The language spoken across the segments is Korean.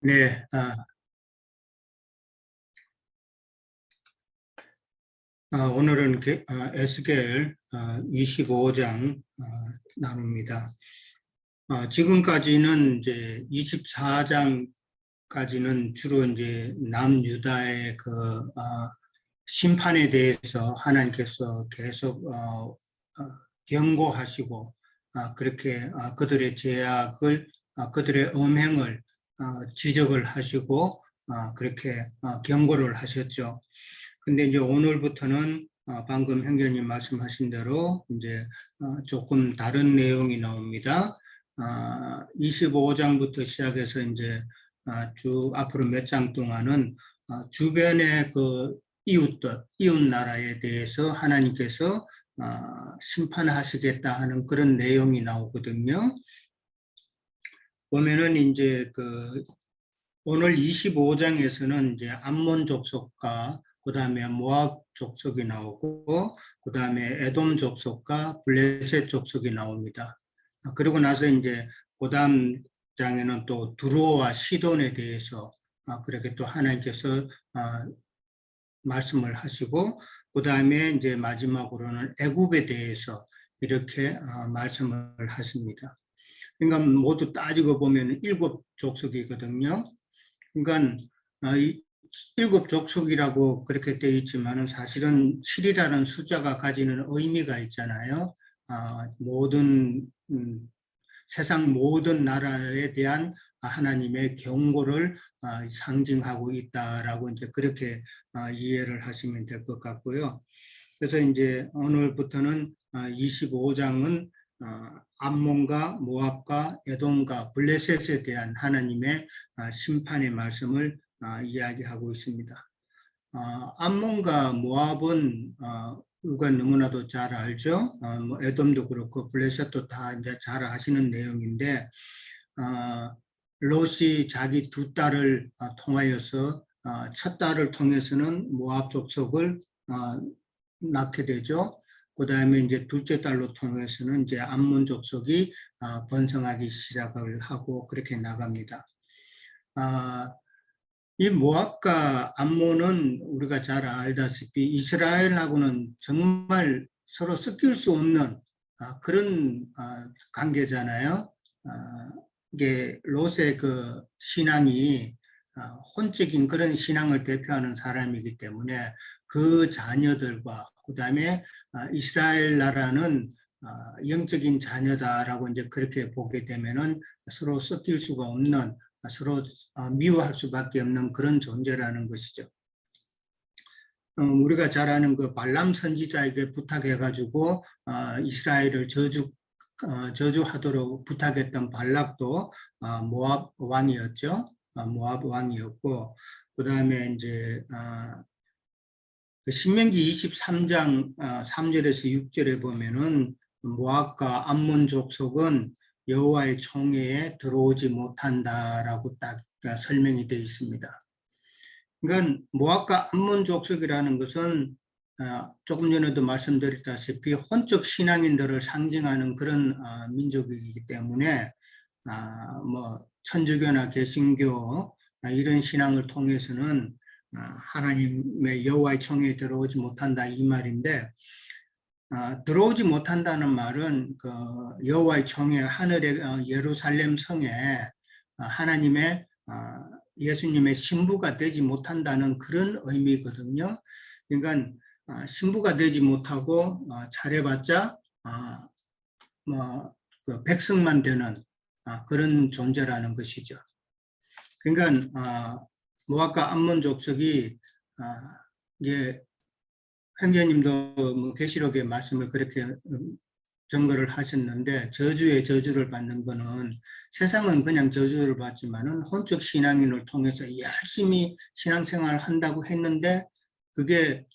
네, 오늘은 에스겔 25장 나눕니다. 지금까지는 이제 24장까지는 주로 이제 남유다의 심판에 대해서 하나님께서 계속 경고하시고 그렇게 그들의 죄악을 그들의 음행을 지적을 하시고 그렇게 경고를 하셨죠. 근데 이제 오늘부터는 방금 형제님 말씀하신 대로 이제 조금 다른 내용이 나옵니다. 25장부터 시작해서 이제 쭉 앞으로 몇 장 동안은 주변의 이웃 나라에 대해서 하나님께서 심판하시겠다 하는 그런 내용이 나오거든요. 보면은 이제 오늘 25장에서는 이제 암몬 족속과 그 다음에 모압 족속이 나오고 그 다음에 에돔 족속과 블레셋 족속이 나옵니다. 그리고 나서 이제 그 다음 장에는 또 두로와 시돈에 대해서 그렇게 또 하나님께서 말씀을 하시고 그 다음에 이제 마지막으로는 애굽에 대해서 이렇게 말씀을 하십니다. 그러니까 모두 따지고 보면 7족속이거든요. 그러니까 7족속이라고 그렇게 되어 있지만 사실은 7이라는 숫자가 가지는 의미가 있잖아요. 세상 모든 나라에 대한 하나님의 경고를 상징하고 있다라고 이제 그렇게 이해를 하시면 될 것 같고요. 그래서 이제 오늘부터는 25장은 암몬과 모압과 에돔과 블레셋에 대한 하나님의 심판의 말씀을 이야기하고 있습니다. 암몬과 모압은 우리가 너무나도 잘 알죠. 뭐 에돔도 그렇고 블레셋도 다 이제 잘 아시는 내용인데 롯이 자기 두 딸을 통하여서 첫 딸을 통해서는 모압 족속을 낳게 되죠. 그 다음에 이제 둘째 딸로 통해서는 이제 암몬 족속이 번성하기 시작을 하고 그렇게 나갑니다. 이 모압과 암몬은 우리가 잘 알다시피 이스라엘하고는 정말 서로 섞일 수 없는 그런 관계잖아요. 이게 롯의 신앙이 혼적인 그런 신앙을 대표하는 사람이기 때문에 그 자녀들과 그 다음에 이스라엘 나라는 영적인 자녀다라고 이제 그렇게 보게 되면은 서로 섞일 수가 없는 서로 미워할 수밖에 없는 그런 존재라는 것이죠. 우리가 잘 아는 발람 선지자에게 부탁해가지고 이스라엘을 저주하도록 부탁했던 발락도 모압 왕이었죠. 모압 왕이었고 그 다음에 이제 신명기 23장 3절에서 6절에 보면은 모압과 암몬 족속은 여호와의 총회에 들어오지 못한다라고 딱 설명이 되어 있습니다. 그러니까 모압과 암몬 족속이라는 것은 조금 전에도 말씀드렸다시피 혼적 신앙인들을 상징하는 그런 민족이기 때문에 뭐 천주교나 개신교 이런 신앙을 통해서는 하나님의 여호와의 총회에 들어오지 못한다 이 말인데 들어오지 못한다는 말은 여호와의 총회 하늘의 예루살렘 성에 하나님의 예수님의 신부가 되지 못한다는 그런 의미거든요. 그러니까 신부가 되지 못하고 잘해봤자 백성만 되는 그런 존재라는 것이죠. 그러니까 모압과 암몬 족속이 이제 형제님도 뭐 계시록의 말씀을 그렇게 증거를 하셨는데 저주의 저주를 받는 거는 세상은 그냥 저주를 받지만은 혼적 신앙인을 통해서 열심히 신앙생활을 한다고 했는데 그게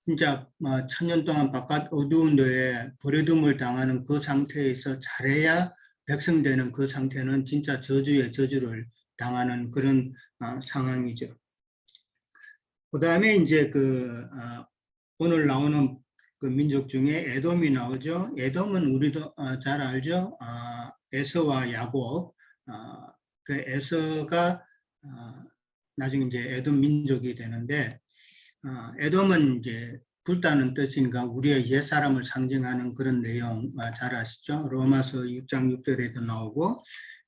진짜 1000년 동안 바깥 어두운 데에 버려둠을 당하는 그 상태에서 잘해야 백성되는 그 상태는 진짜 저주의 저주를 당하는 그런 상황이죠. 그 다음에 이제 오늘 나오는 그 민족 중에 에돔이 나오죠. 에돔은 우리도 잘 알죠. 에서와 야곱. 그 에서가 나중에 이제 에돔 민족이 되는데, 에돔은 이제 불타는 뜻이니까 우리의 옛사람을 상징하는 그런 내용 잘 아시죠? 로마서 6장 6절에도 나오고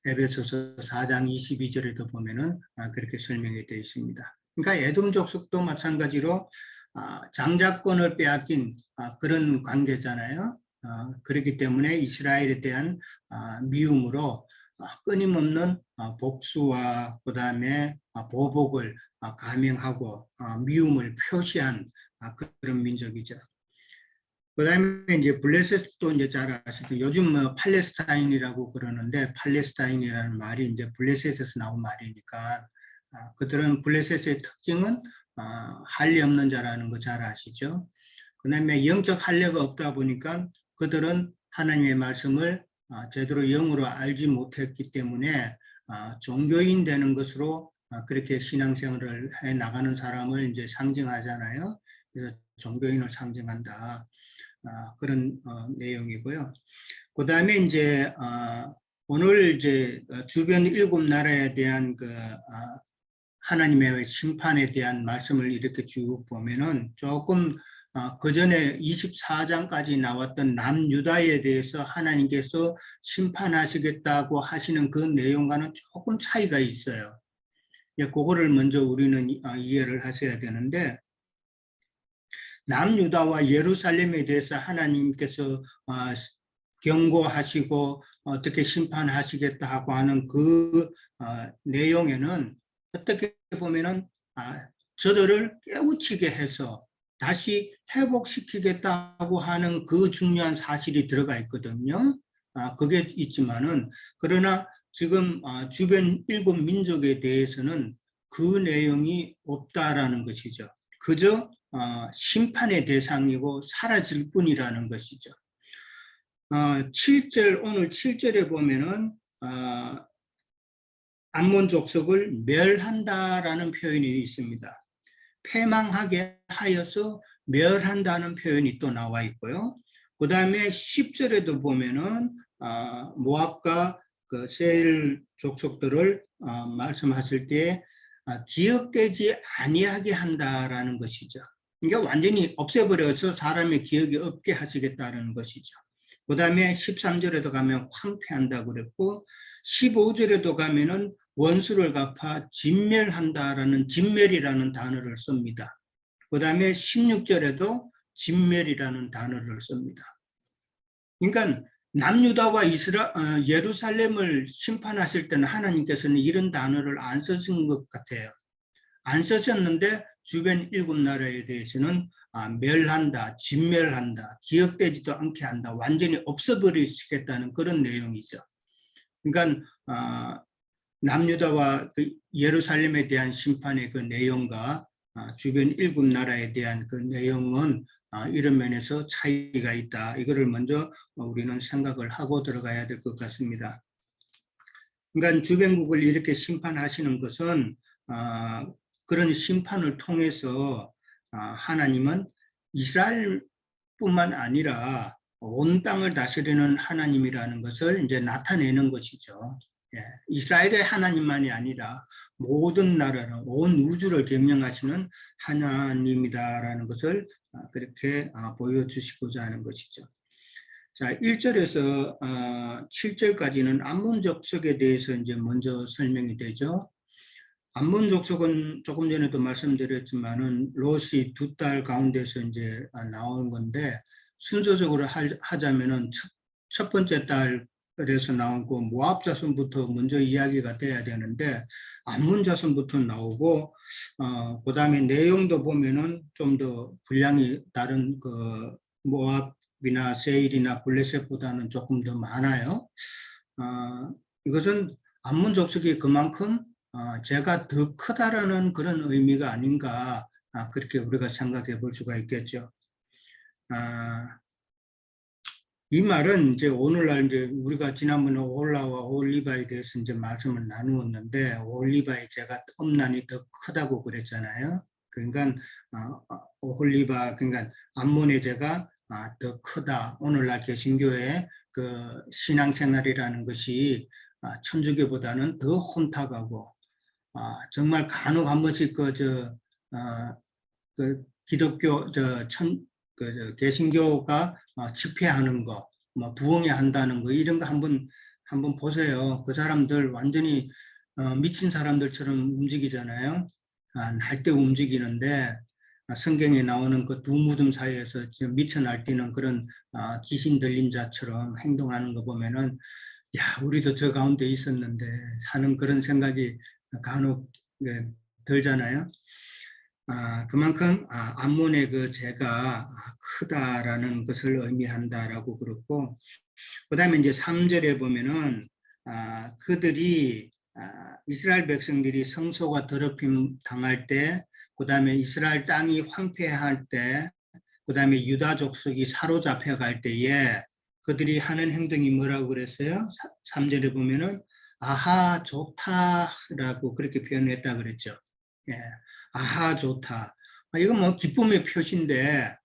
에베소서 4장 22절에도 보면은 그렇게 설명이 되어 있습니다. 그러니까 에돔 족속도 마찬가지로 장자권을 빼앗긴 그런 관계잖아요. 그렇기 때문에 이스라엘에 대한 미움으로 끊임없는 복수와 그 다음에 보복을 감행하고 미움을 표시한 그런 민족이죠. 그 다음에 이제 블레셋도 이제 잘 아시고 요즘 뭐 팔레스타인이라고 그러는데 팔레스타인이라는 말이 이제 블레셋에서 나온 말이니까 그들은 블레셋의 특징은 할례 없는 자라는 거 잘 아시죠? 그 다음에 영적 할례가 없다 보니까 그들은 하나님의 말씀을 제대로 영으로 알지 못했기 때문에 종교인 되는 것으로 그렇게 신앙생활을 해 나가는 사람을 이제 상징하잖아요. 그래서 종교인을 상징한다. 그런 내용이고요. 그 다음에 이제 오늘 이제 주변 7나라에 대한 그 하나님의 심판에 대한 말씀을 이렇게 쭉 보면은 조금 그 전에 24장까지 나왔던 남유다에 대해서 하나님께서 심판하시겠다고 하시는 그 내용과는 조금 차이가 있어요. 그거를 먼저 우리는 이해를 하셔야 되는데, 남유다와 예루살렘에 대해서 하나님께서 경고하시고 어떻게 심판하시겠다 하고 하는 그 내용에는 어떻게 보면은 저들을 깨우치게 해서 다시 회복시키겠다고 하는 그 중요한 사실이 들어가 있거든요. 그게 있지만은 그러나 지금 주변 7민족에 대해서는 그 내용이 없다라는 것이죠. 그저 심판의 대상이고 사라질 뿐이라는 것이죠. 7절, 오늘 7절에 보면은 암몬 족속을 멸한다라는 표현이 있습니다. 패망하게 하여서 멸한다는 표현이 또 나와 있고요. 그 다음에 10절에도 보면은 모압과 그 세일 족속들을 말씀하실 때 기억되지 아니하게 한다라는 것이죠. 그러니까 완전히 없애버려서 사람의 기억이 없게 하시겠다는 것이죠. 그 다음에 13절에도 가면 황폐한다고 그랬고 15절에도 가면은 원수를 갚아 진멸한다라는 진멸이라는 단어를 씁니다. 그 다음에 16절에도 진멸이라는 단어를 씁니다. 그러니까 남유다와 예루살렘을 심판하실 때는 하나님께서는 이런 단어를 안 쓰신 것 같아요. 안 쓰셨는데 주변 7나라에 대해서는 멸한다, 진멸한다, 기억되지도 않게 한다, 완전히 없애버리시겠다는 그런 내용이죠. 그러니까 남유다와 그 예루살렘에 대한 심판의 그 내용과 주변 7나라에 대한 그 내용은 이런 면에서 차이가 있다. 이거를 먼저 우리는 생각을 하고 들어가야 될 것 같습니다. 그러니까 주변국을 이렇게 심판하시는 것은 그런 심판을 통해서 하나님은 이스라엘뿐만 아니라 온 땅을 다스리는 하나님이라는 것을 이제 나타내는 것이죠. 이스라엘의 하나님만이 아니라 모든 나라를, 온 우주를 경영하시는 하나님이다라는 것을 그렇게 보여주시고자 하는 것이죠. 자, 1절에서 7절까지는 암몬 족속에 대해서 이제 먼저 설명이 되죠. 암몬 족속은 조금 전에도 말씀드렸지만은 롯이 2딸 가운데서 이제 나온 건데 순서적으로 하자면은 첫 번째 딸에서 나오고 모압 자손부터 먼저 이야기가 돼야 되는데 암몬 자손부터 나오고 그다음에 내용도 보면은 좀 더 분량이 다른 그 모압이나 세일이나 블레셋보다는 조금 더 많아요. 이것은 암몬 족속이 그만큼 제가 더 크다라는 그런 의미가 아닌가 그렇게 우리가 생각해 볼 수가 있겠죠. 이 말은 이제 오늘날 이제 우리가 지난번에 오홀라와 오홀리바에 대해서 이제 말씀을 나누었는데 오홀리바의 제가 엄난이 더 크다고 그랬잖아요. 그러니까 오홀리바 그러니까 암몬의 제가 더 크다. 오늘날 개신교의 그 신앙생활이라는 것이 천주교보다는 더 혼탁하고 정말 간혹 한 번씩 그 기독교 개신교가 집회하는 거, 뭐 부흥회 한다는 거 이런 거 한번 보세요. 그 사람들 완전히 미친 사람들처럼 움직이잖아요. 날뛰고 움직이는데 성경에 나오는 그 두 무덤 사이에서 지금 미쳐 날뛰는 그런 귀신 들린 자처럼 행동하는 거 보면은 야, 우리도 저 가운데 있었는데 하는 그런 생각이 간혹 들잖아요. 그만큼 암몬의 그 죄가 크다라는 것을 의미한다라고 그렇고, 그다음에 이제 3절에 보면은 그들이 이스라엘 백성들이 성소가 더럽힘 당할 때, 그다음에 이스라엘 땅이 황폐할 때, 그다음에 유다 족속이 사로잡혀 갈 때에 그들이 하는 행동이 뭐라고 그랬어요? 3절에 보면은 아하 좋다라고 그렇게 표현했다 그랬죠. 예. 아하 좋다. 이건 뭐 기쁨의 표시인데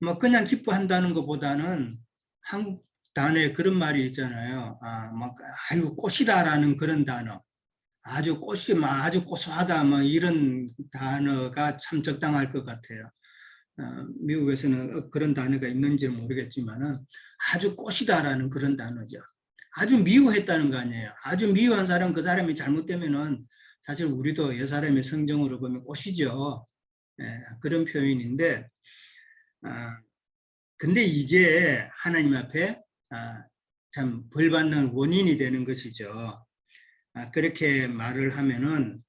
뭐 그냥 기뻐한다는 것보다는 한국 단어에 그런 말이 있잖아요. 막 아유 꽃이다라는 그런 단어. 아주 꽃이 막 아주 고소하다 뭐 이런 단어가 참 적당할 것 같아요. 미국에서는 그런 단어가 있는지는 모르겠지만은 아주 꽃이다라는 그런 단어죠. 아주 미워했다는 거 아니에요. 아주 미워한 사람 그 사람이 잘못되면은 사실 우리도 옛 사람의 성정으로 보면 꽃이죠. 그런 표현인데 근데 이게 하나님 앞에 참 벌받는 원인이 되는 것이죠. 그렇게 말을 하면은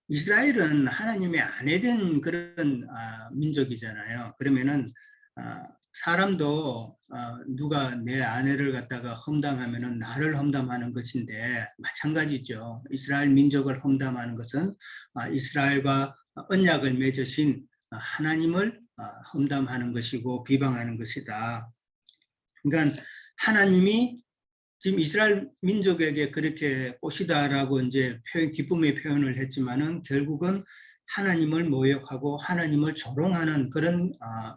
이스라엘은 하나님의 아내된 그런 민족이잖아요. 그러면은 사람도 누가 내 아내를 갖다가 험담하면은 나를 험담하는 것인데 마찬가지죠. 이스라엘 민족을 험담하는 것은 이스라엘과 언약을 맺으신 하나님을 험담하는 것이고 비방하는 것이다. 그러니까 하나님이 지금 이스라엘 민족에게 그렇게 꽃이다라고 이제 기쁨의 표현을 했지만은 결국은 하나님을 모욕하고 하나님을 조롱하는 그런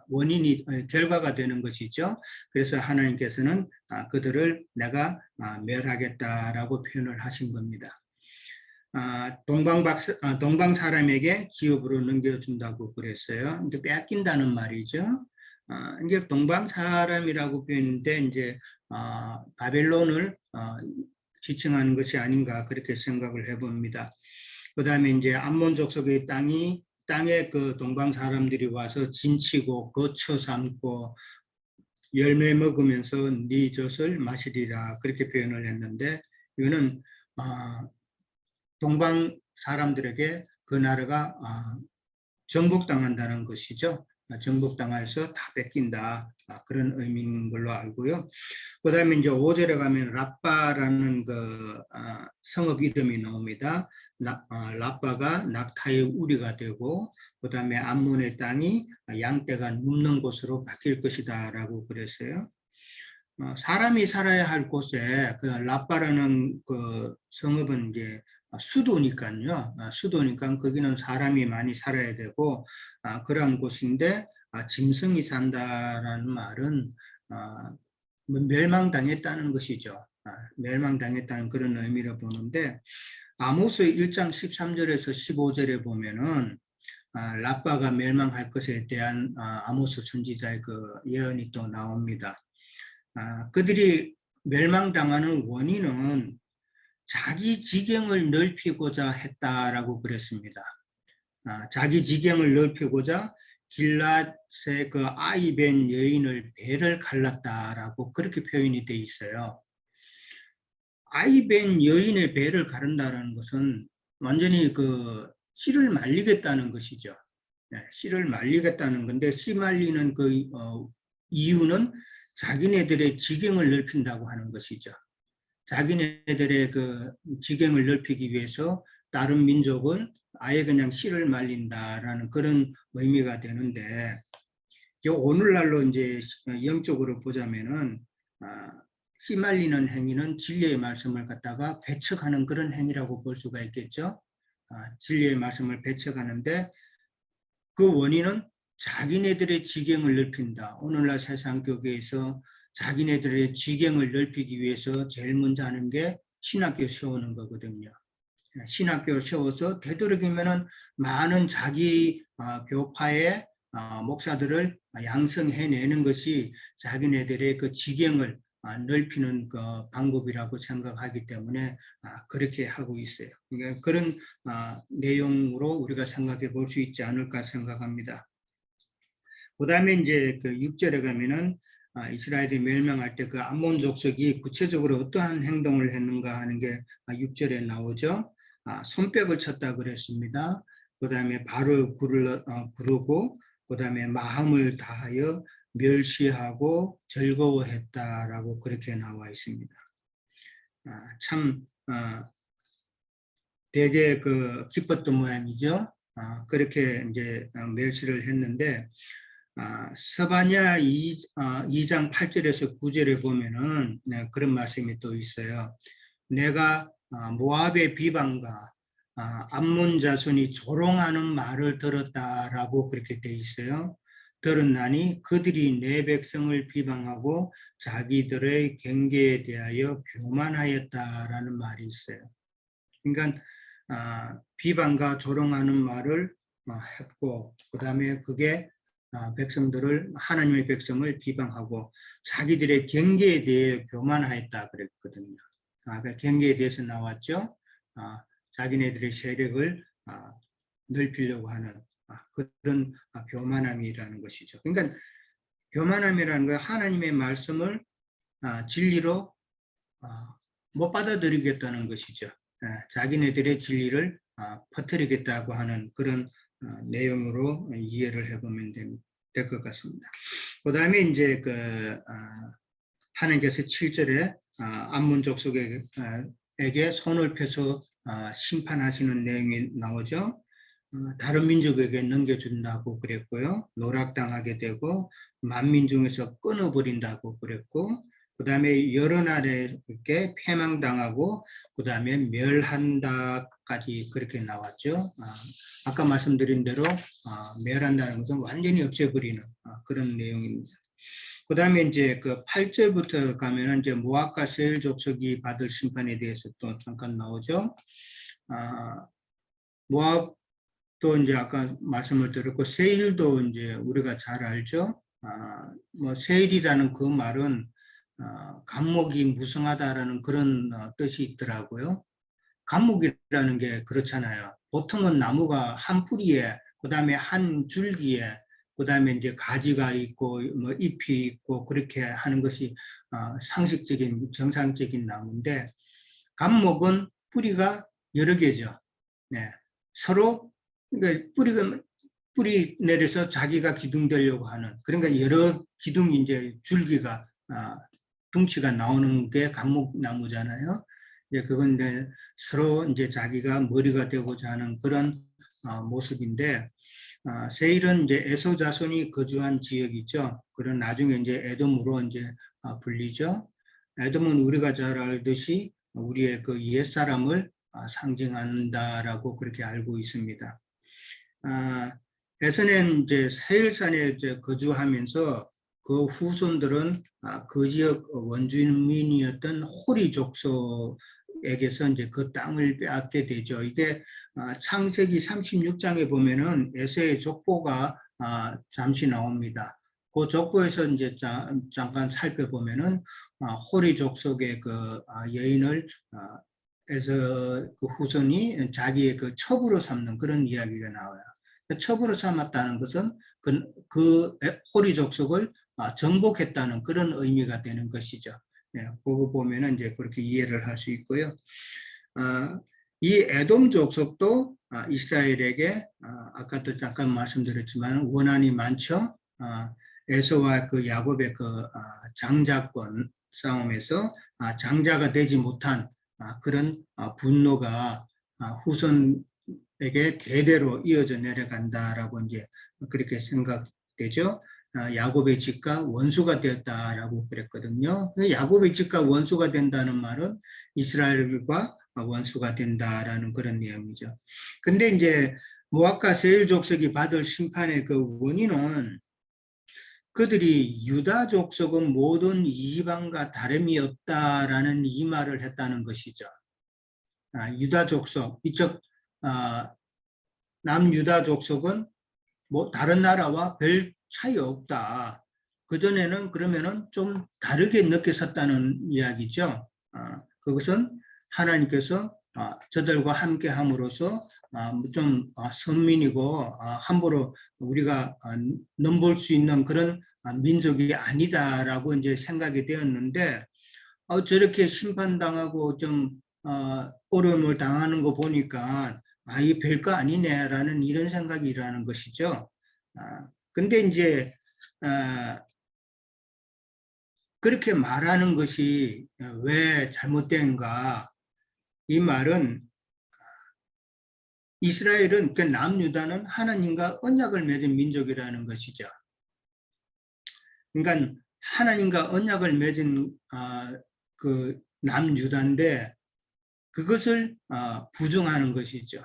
원인이 결과가 되는 것이죠. 그래서 하나님께서는 그들을 내가 멸하겠다라고 표현을 하신 겁니다. 동방 사람에게 기업으로 넘겨준다고 그랬어요. 이제 뺏긴다는 말이죠. 이게 동방 사람이라고 표현인데 이제 바벨론을 지칭하는 것이 아닌가 그렇게 생각을 해봅니다. 그다음에 이제 암몬 족속의 땅에 그 동방 사람들이 와서 진치고 거처 삼고 열매 먹으면서 네 젖을 마시리라 그렇게 표현을 했는데 이거는 동방 사람들에게 그 나라가 정복당한다는 것이죠. 정복당해서 다 뺏긴다. 그런 의미인 걸로 알고요. 그 다음에 이제 5절에 가면 라빠라는 그 성읍 이름이 나옵니다. 라빠가 낙타의 우리가 되고, 그 다음에 암몬의 땅이 양떼가 눕는 곳으로 바뀔 것이다 라고 그랬어요. 사람이 살아야 할 곳에 그 라빠라는 그 성읍은 이제 수도니까요. 수도니까 거기는 사람이 많이 살아야 되고 그런 곳인데 짐승이 산다라는 말은 멸망당했다는 것이죠. 멸망당했다는 그런 의미로 보는데 아모스 1장 13절에서 15절에 보면은 라빠가 멸망할 것에 대한 아모스 선지자의 그 예언이 또 나옵니다. 그들이 멸망당하는 원인은 자기 지경을 넓히고자 했다라고 그랬습니다. 자기 지경을 넓히고자 길랏의 그 아이벤 여인을 배를 갈랐다라고 그렇게 표현이 돼 있어요. 아이벤 여인의 배를 가른다는 것은 완전히 그 씨를 말리겠다는 것이죠. 씨를 말리겠다는 건데 씨 말리는 그 이유는 자기네들의 지경을 넓힌다고 하는 것이죠. 자기네들의 그 지경을 넓히기 위해서 다른 민족은 아예 그냥 씨를 말린다라는 그런 의미가 되는데 오늘날로 이제 영적으로 보자면은 씨 말리는 행위는 진리의 말씀을 갖다가 배척하는 그런 행위라고 볼 수가 있겠죠. 진리의 말씀을 배척하는데 그 원인은 자기네들의 지경을 넓힌다. 오늘날 세상 교계에서 자기네들의 지경을 넓히기 위해서 제일 먼저 하는 게 신학교 세우는 거거든요. 신학교를 세워서 되도록이면은 많은 자기 교파의 목사들을 양성해내는 것이 자기네들의 그 지경을 넓히는 그 방법이라고 생각하기 때문에 그렇게 하고 있어요. 그러니까 그런 내용으로 우리가 생각해 볼 수 있지 않을까 생각합니다. 그 다음에 이제 그 6절에 가면은 이스라엘이 멸망할 때 그 암몬 족속이 구체적으로 어떠한 행동을 했는가 하는 게 6절에 나오죠. 손뼉을 쳤다 그랬습니다. 그 다음에 발을 부르고 그 다음에 마음을 다하여 멸시하고 즐거워했다라고 그렇게 나와 있습니다. 참 되게 그 기뻤던 모양이죠. 그렇게 이제 멸시를 했는데 스바냐 2장 8절에서 9절에 보면은 그런 말씀이 또 있어요. 내가 모압의 비방과 암몬 자손이 조롱하는 말을 들었다라고 그렇게 돼 있어요. 들었나니 그들이 내 백성을 비방하고 자기들의 경계에 대하여 교만하였다라는 말이 있어요. 그러니까 비방과 조롱하는 말을 했고 그 다음에 그게 백성들을 하나님의 백성을 비방하고 자기들의 경계에 대해 교만하였다 그랬거든요. 그 경계에 대해서 나왔죠. 자기네들의 세력을 넓히려고 하는 그런 교만함이라는 것이죠. 그러니까 교만함이라는 건 하나님의 말씀을 진리로 못 받아들이겠다는 것이죠. 자기네들의 진리를 퍼뜨리겠다고 하는 그런 내용으로 이해를 해보면 될 것 같습니다. 그 다음에 이제 하나님께서 7절에 암몬 족속에게 손을 펴서 심판하시는 내용이 나오죠. 다른 민족에게 넘겨준다고 그랬고요. 노락당하게 되고 만민 중에서 끊어버린다고 그랬고 그 다음에 여러 나라에게 패망당하고 그 다음에 멸한다까지 그렇게 나왔죠. 아까 말씀드린 대로 멸한다는 것은 완전히 없애버리는 그런 내용입니다. 그 다음에 이제 그 8절부터 가면은 이제 모압과 세일 족속이 받을 심판에 대해서 또 잠깐 나오죠. 모압도 이제 아까 말씀을 드렸고 세일도 이제 우리가 잘 알죠. 뭐 세일이라는 그 말은 감목이 무성하다라는 그런 뜻이 있더라고요. 감목이라는 게 그렇잖아요. 보통은 나무가 한 뿌리에, 그 다음에 한 줄기에, 그 다음에 이제 가지가 있고, 뭐 잎이 있고, 그렇게 하는 것이 상식적인, 정상적인 나무인데, 감목은 뿌리가 여러 개죠. 네. 서로, 그러니까 뿌리 내려서 자기가 기둥되려고 하는, 그러니까 여러 기둥이 이제 줄기가, 둥치가 나오는 게 감목나무잖아요. 그건 이제 서로 이제 자기가 머리가 되고자 하는 그런 모습인데, 세일은 이제 에서 자손이 거주한 지역이죠. 그런 나중에 이제 에돔으로 이제 불리죠. 에돔은 우리가 잘 알듯이 우리의 그 옛사람을 상징한다라고 그렇게 알고 있습니다. 에서는 이제 세일산에 이제 거주하면서 그 후손들은 그 지역 원주민이었던 호리 족속에게서 이제 그 땅을 빼앗게 되죠. 이게 창세기 36장에 보면은 에서의 족보가 잠시 나옵니다. 그 족보에서 이제 잠깐 살펴보면은 호리 족속의 그 여인을 에서 그 후손이 자기의 그 첩으로 삼는 그런 이야기가 나와요. 첩으로 삼았다는 것은 그 호리 족속을 정복했다는 그런 의미가 되는 것이죠. 네, 그거 보면은 이제 그렇게 이해를 할 수 있고요. 이 에돔 족속도 이스라엘에게 아까도 잠깐 말씀드렸지만 원한이 많죠. 에서와 그 야곱의 그 장자권 싸움에서 장자가 되지 못한 그런 분노가 후손에게 대대로 이어져 내려간다라고 이제 그렇게 생각되죠. 야곱의 집과 원수가 되었다라고 그랬거든요. 야곱의 집과 원수가 된다는 말은 이스라엘과 원수가 된다라는 그런 내용이죠. 근데 이제 모압과 세일 족속이 받을 심판의 그 원인은 그들이 유다 족속은 모든 이방과 다름이 없다라는 이 말을 했다는 것이죠. 유다 족속 이쪽 남유다 족속은 뭐 다른 나라와 별 차이 없다. 그전에는 그러면은 좀 다르게 느꼈었다는 이야기죠. 그것은 하나님께서 저들과 함께 함으로써 좀 선민이고 함부로 우리가 넘볼 수 있는 그런 민족이 아니다라고 이제 생각이 되었는데 저렇게 심판당하고 좀 어려움을 당하는 거 보니까 이 별거 아니네라는 이런 생각이 일어나는 것이죠. 근데 이제 그렇게 말하는 것이 왜 잘못된가? 이 말은 이스라엘은 그 남유다는 하나님과 언약을 맺은 민족이라는 것이죠. 그러니까 하나님과 언약을 맺은 그 남유다인데 그것을 부정하는 것이죠.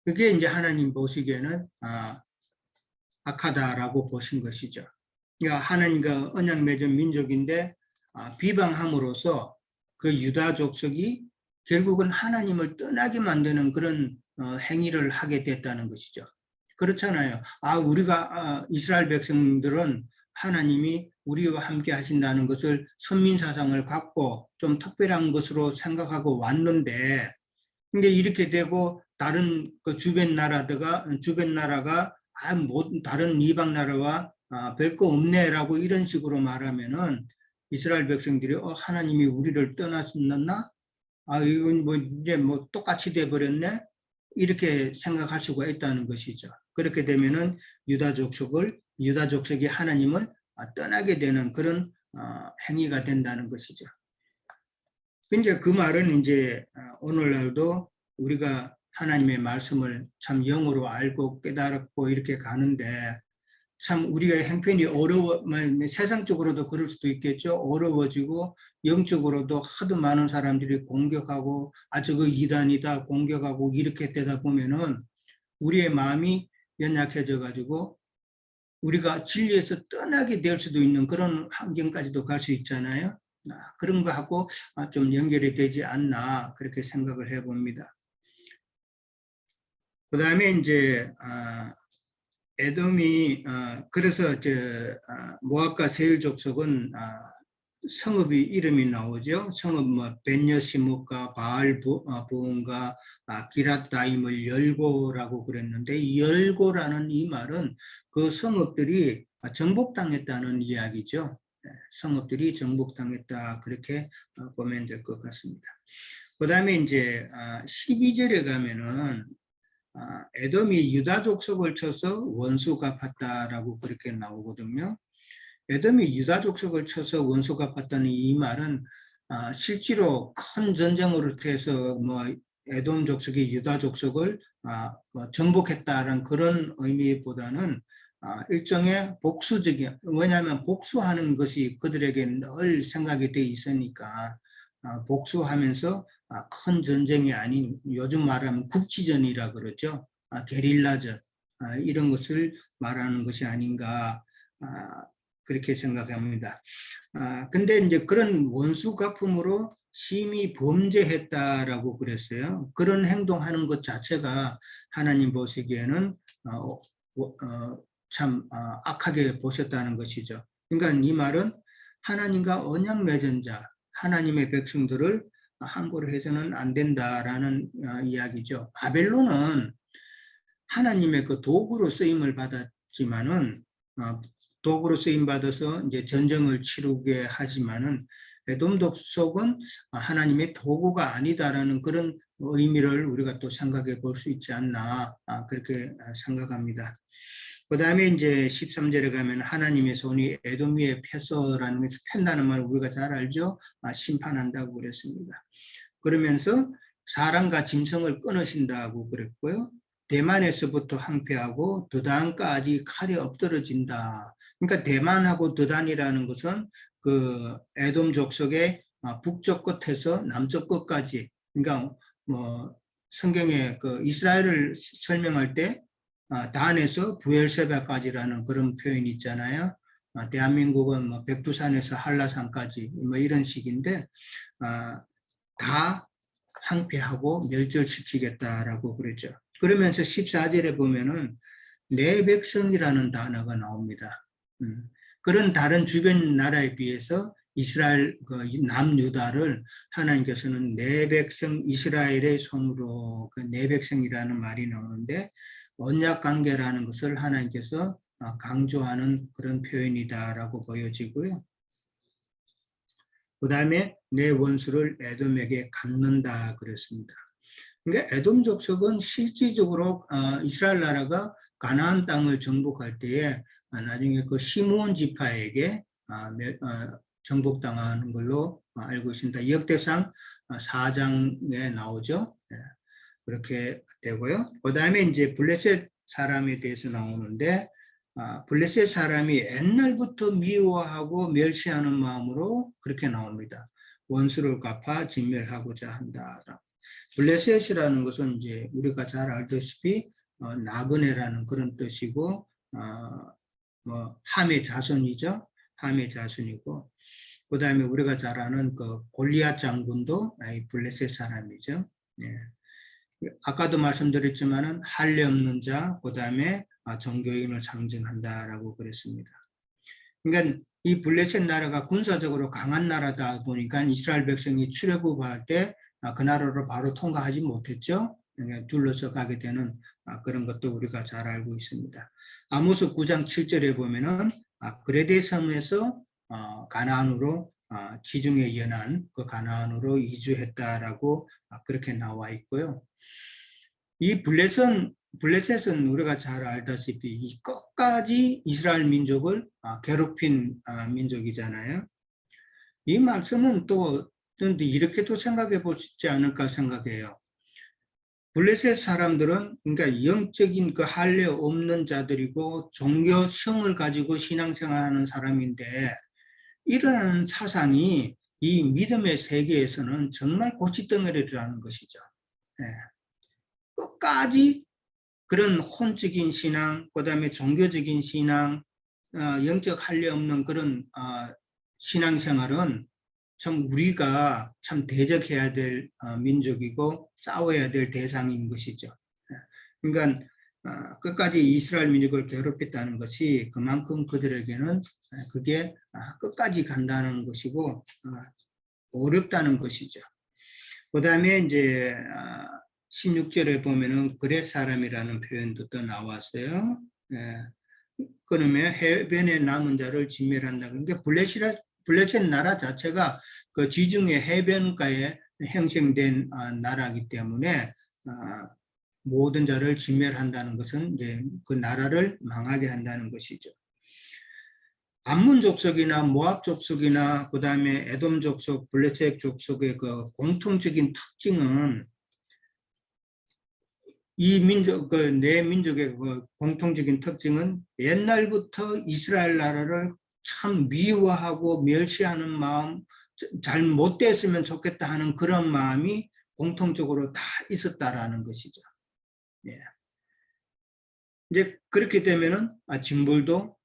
그게 이제 하나님 보시기에는 악하다라고 보신 것이죠. 그러니까 하나님과 언약 맺은 민족인데 비방함으로써 그 유다 족속이 결국은 하나님을 떠나게 만드는 그런 행위를 하게 됐다는 것이죠. 그렇잖아요. 우리가 이스라엘 백성들은 하나님이 우리와 함께 하신다는 것을 선민사상을 갖고 좀 특별한 것으로 생각하고 왔는데, 근데 이렇게 되고 다른 그 주변 나라가 다른 이방 나라와 별거 없네라고 이런 식으로 말하면은 이스라엘 백성들이 하나님이 우리를 떠났나? 이건 뭐 이제 뭐 똑같이 돼 버렸네. 이렇게 생각할 수가 있다는 것이죠. 그렇게 되면은 유다 족속이 하나님을 떠나게 되는 그런 행위가 된다는 것이죠. 근데 그 말은 이제 오늘날도 우리가 하나님의 말씀을 참 영으로 알고 깨달았고 이렇게 가는데 참 우리가 형편이 세상적으로도 그럴 수도 있겠죠. 어려워지고 영적으로도 하도 많은 사람들이 공격하고 저거 이단이다 공격하고 이렇게 되다 보면은 우리의 마음이 연약해져 가지고 우리가 진리에서 떠나게 될 수도 있는 그런 환경까지도 갈 수 있잖아요. 그런 거하고 좀 연결이 되지 않나 그렇게 생각을 해봅니다. 그 다음에 이제 에돔이 그래서 모압과 세일 족속은 성읍이 이름이 나오죠. 성읍 뭐 벤여시묵과 바알부온과 기랏다임을 열고라고 그랬는데 이 열고라는 이 말은 그 성읍들이 정복당했다는 이야기죠. 성읍들이 정복당했다 그렇게 보면 될 것 같습니다. 그 다음에 이제 12절에 가면은 에돔이 유다 족속을 쳐서 원수 갚았다라고 그렇게 나오거든요. 에돔이 유다 족속을 쳐서 원수 갚았다는 이 말은 실제로 큰 전쟁으로 해서 뭐 에돔 족속이 유다 족속을 뭐 정복했다는 그런 의미보다는 일종의 복수적인, 왜냐하면 복수하는 것이 그들에게 늘 생각이 돼 있으니까 복수하면서 큰 전쟁이 아닌 요즘 말하면 국지전이라 그러죠. 게릴라전 이런 것을 말하는 것이 아닌가 그렇게 생각합니다. 근데 이제 그런 원수 갚음으로 심히 범죄했다라고 그랬어요. 그런 행동하는 것 자체가 하나님 보시기에는 참 악하게 보셨다는 것이죠. 그러니까 이 말은 하나님과 언약 맺은 자, 하나님의 백성들을 함부로 해서는 안 된다라는 이야기죠. 바벨론은 하나님의 그 도구로 쓰임을 받았지만은 도구로 쓰임 받아서 이제 전쟁을 치르게 하지만은 에돔 족속은 하나님의 도구가 아니다라는 그런 의미를 우리가 또 생각해 볼 수 있지 않나 그렇게 생각합니다. 그 다음에 이제 13절에 가면 하나님의 손이 에돔 위에 펴서라는 것을 편다는 말을 우리가 잘 알죠. 심판한다고 그랬습니다. 그러면서 사람과 짐승을 끊으신다고 그랬고요. 대만에서부터 항폐하고 드단까지 칼이 엎드러진다. 그러니까 대만하고 드단이라는 것은 그 에돔 족속의 북쪽 끝에서 남쪽 끝까지, 그러니까 뭐 성경에 그 이스라엘을 설명할 때 단에서 부엘세바까지라는 그런 표현이 있잖아요. 대한민국은 뭐 백두산에서 한라산까지 뭐 이런 식인데 다 황폐하고 멸절시키겠다라고 그랬죠. 그러면서 14절에 보면은 내 백성이라는 단어가 나옵니다. 그런 다른 주변 나라에 비해서 이스라엘 남유다를 하나님께서는 내 백성 이스라엘의 손으로 내 백성이라는 말이 나오는데 언약 관계라는 것을 하나님께서 강조하는 그런 표현이다라고 보여지고요. 그 다음에 내 원수를 에돔에게 갚는다 그랬습니다. 그러니까 에돔 족속은 실질적으로 이스라엘 나라가 가나안 땅을 정복할 때에 나중에 그 시므온 지파에게 정복당하는 걸로 알고 있습니다. 역대상 4장에 나오죠. 그렇게 되고요. 그 다음에 이제 블레셋 사람에 대해서 나오는데 블레셋 사람이 옛날부터 미워하고 멸시하는 마음으로 그렇게 나옵니다. 원수를 갚아 진멸하고자 한다. 블레셋이라는 것은 이제 우리가 잘 알다시피 나그네라는 그런 뜻이고 함의 자손이죠. 함의 자손이고 그 다음에 우리가 잘 아는 그 골리앗 장군도 블레셋 사람이죠. 예. 아까도 말씀드렸지만은 할례 없는 자, 그 다음에 종교인을 상징한다라고 그랬습니다. 그러니까 이 블레셋 나라가 군사적으로 강한 나라다 보니까 이스라엘 백성이 출애굽할 때 그 나라를 바로 통과하지 못했죠. 그러니까 둘러서 가게 되는 그런 것도 우리가 잘 알고 있습니다. 아모스 9장 7절에 보면은 그레데 섬에서 가나안으로 지중해 연안 그 가나안으로 이주했다라고 그렇게 나와 있고요. 이 블레셋은 우리가 잘 알다시피 끝까지 이스라엘 민족을 괴롭힌 민족이잖아요. 이 말씀은 또 이렇게도 생각해 보시지 않을까 생각해요. 블레셋 사람들은 그러니까 영적인 그 할례 없는 자들이고 종교성을 가지고 신앙생활하는 사람인데 이러한 사상이 이 믿음의 세계에서는 정말 고치덩어리라는 것이죠. 네. 끝까지 그런 혼적인 신앙, 그 다음에 종교적인 신앙, 영적 할례 없는 그런 신앙생활은 참 우리가 참 대적해야 될 민족이고 싸워야 될 대상인 것이죠. 그러니까 끝까지 이스라엘 민족을 괴롭혔다는 것이 그만큼 그들에게는 그게 끝까지 간다는 것이고 어렵다는 것이죠. 그 다음에 이제 16절에 보면은 그렛 사람이라는 표현도 또 나왔어요. 그러면 해변에 남은 자를 진멸한다. 그러니까 블레셋 나라 자체가 그 지중해 해변가에 형성된 나라이기 때문에 모든 자를 진멸한다는 것은 이제 그 나라를 망하게 한다는 것이죠. 암몬 족속이나 모압 족속이나 그 다음에 에돔 족속, 블레셋 족속의 그 공통적인 특징은 이 민족, 내 민족의 그 공통적인 특징은 옛날부터 이스라엘 나라를 참 미워하고 멸시하는 마음, 잘 못됐으면 좋겠다 하는 그런 마음이 공통적으로 다 있었다라는 것이죠. 예. 이제 그렇게 되면은 징벌도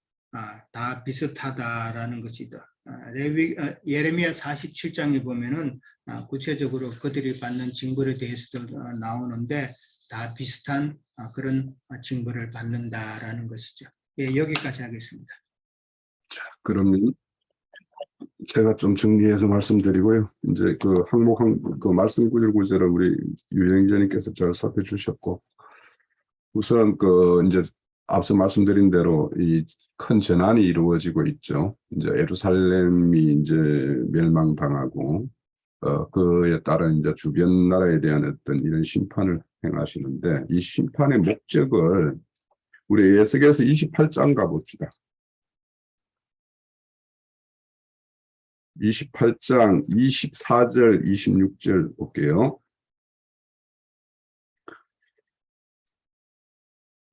다 비슷하다라는 것이다. 예레미야 47장에 보면은 구체적으로 그들이 받는 징벌에 대해서도 나오는데 다 비슷한 그런 징벌을 받는다라는 것이죠. 예, 여기까지 하겠습니다. 자, 그러면 제가 좀 정리해서 말씀드리고요. 이제 그 항목 그 말씀 구절을 우리 유영재님께서 잘 살펴주셨고, 우선 그 이제 앞서 말씀드린 대로 이 큰 재난이 이루어지고 있죠. 이제 예루살렘이 이제 멸망당하고 그에 따른 이제 주변 나라에 대한 어떤 이런 심판을 행하시는데, 이 심판의 목적을 우리 에스겔서 28장 가봅시다. 28장 24절 26절 볼게요.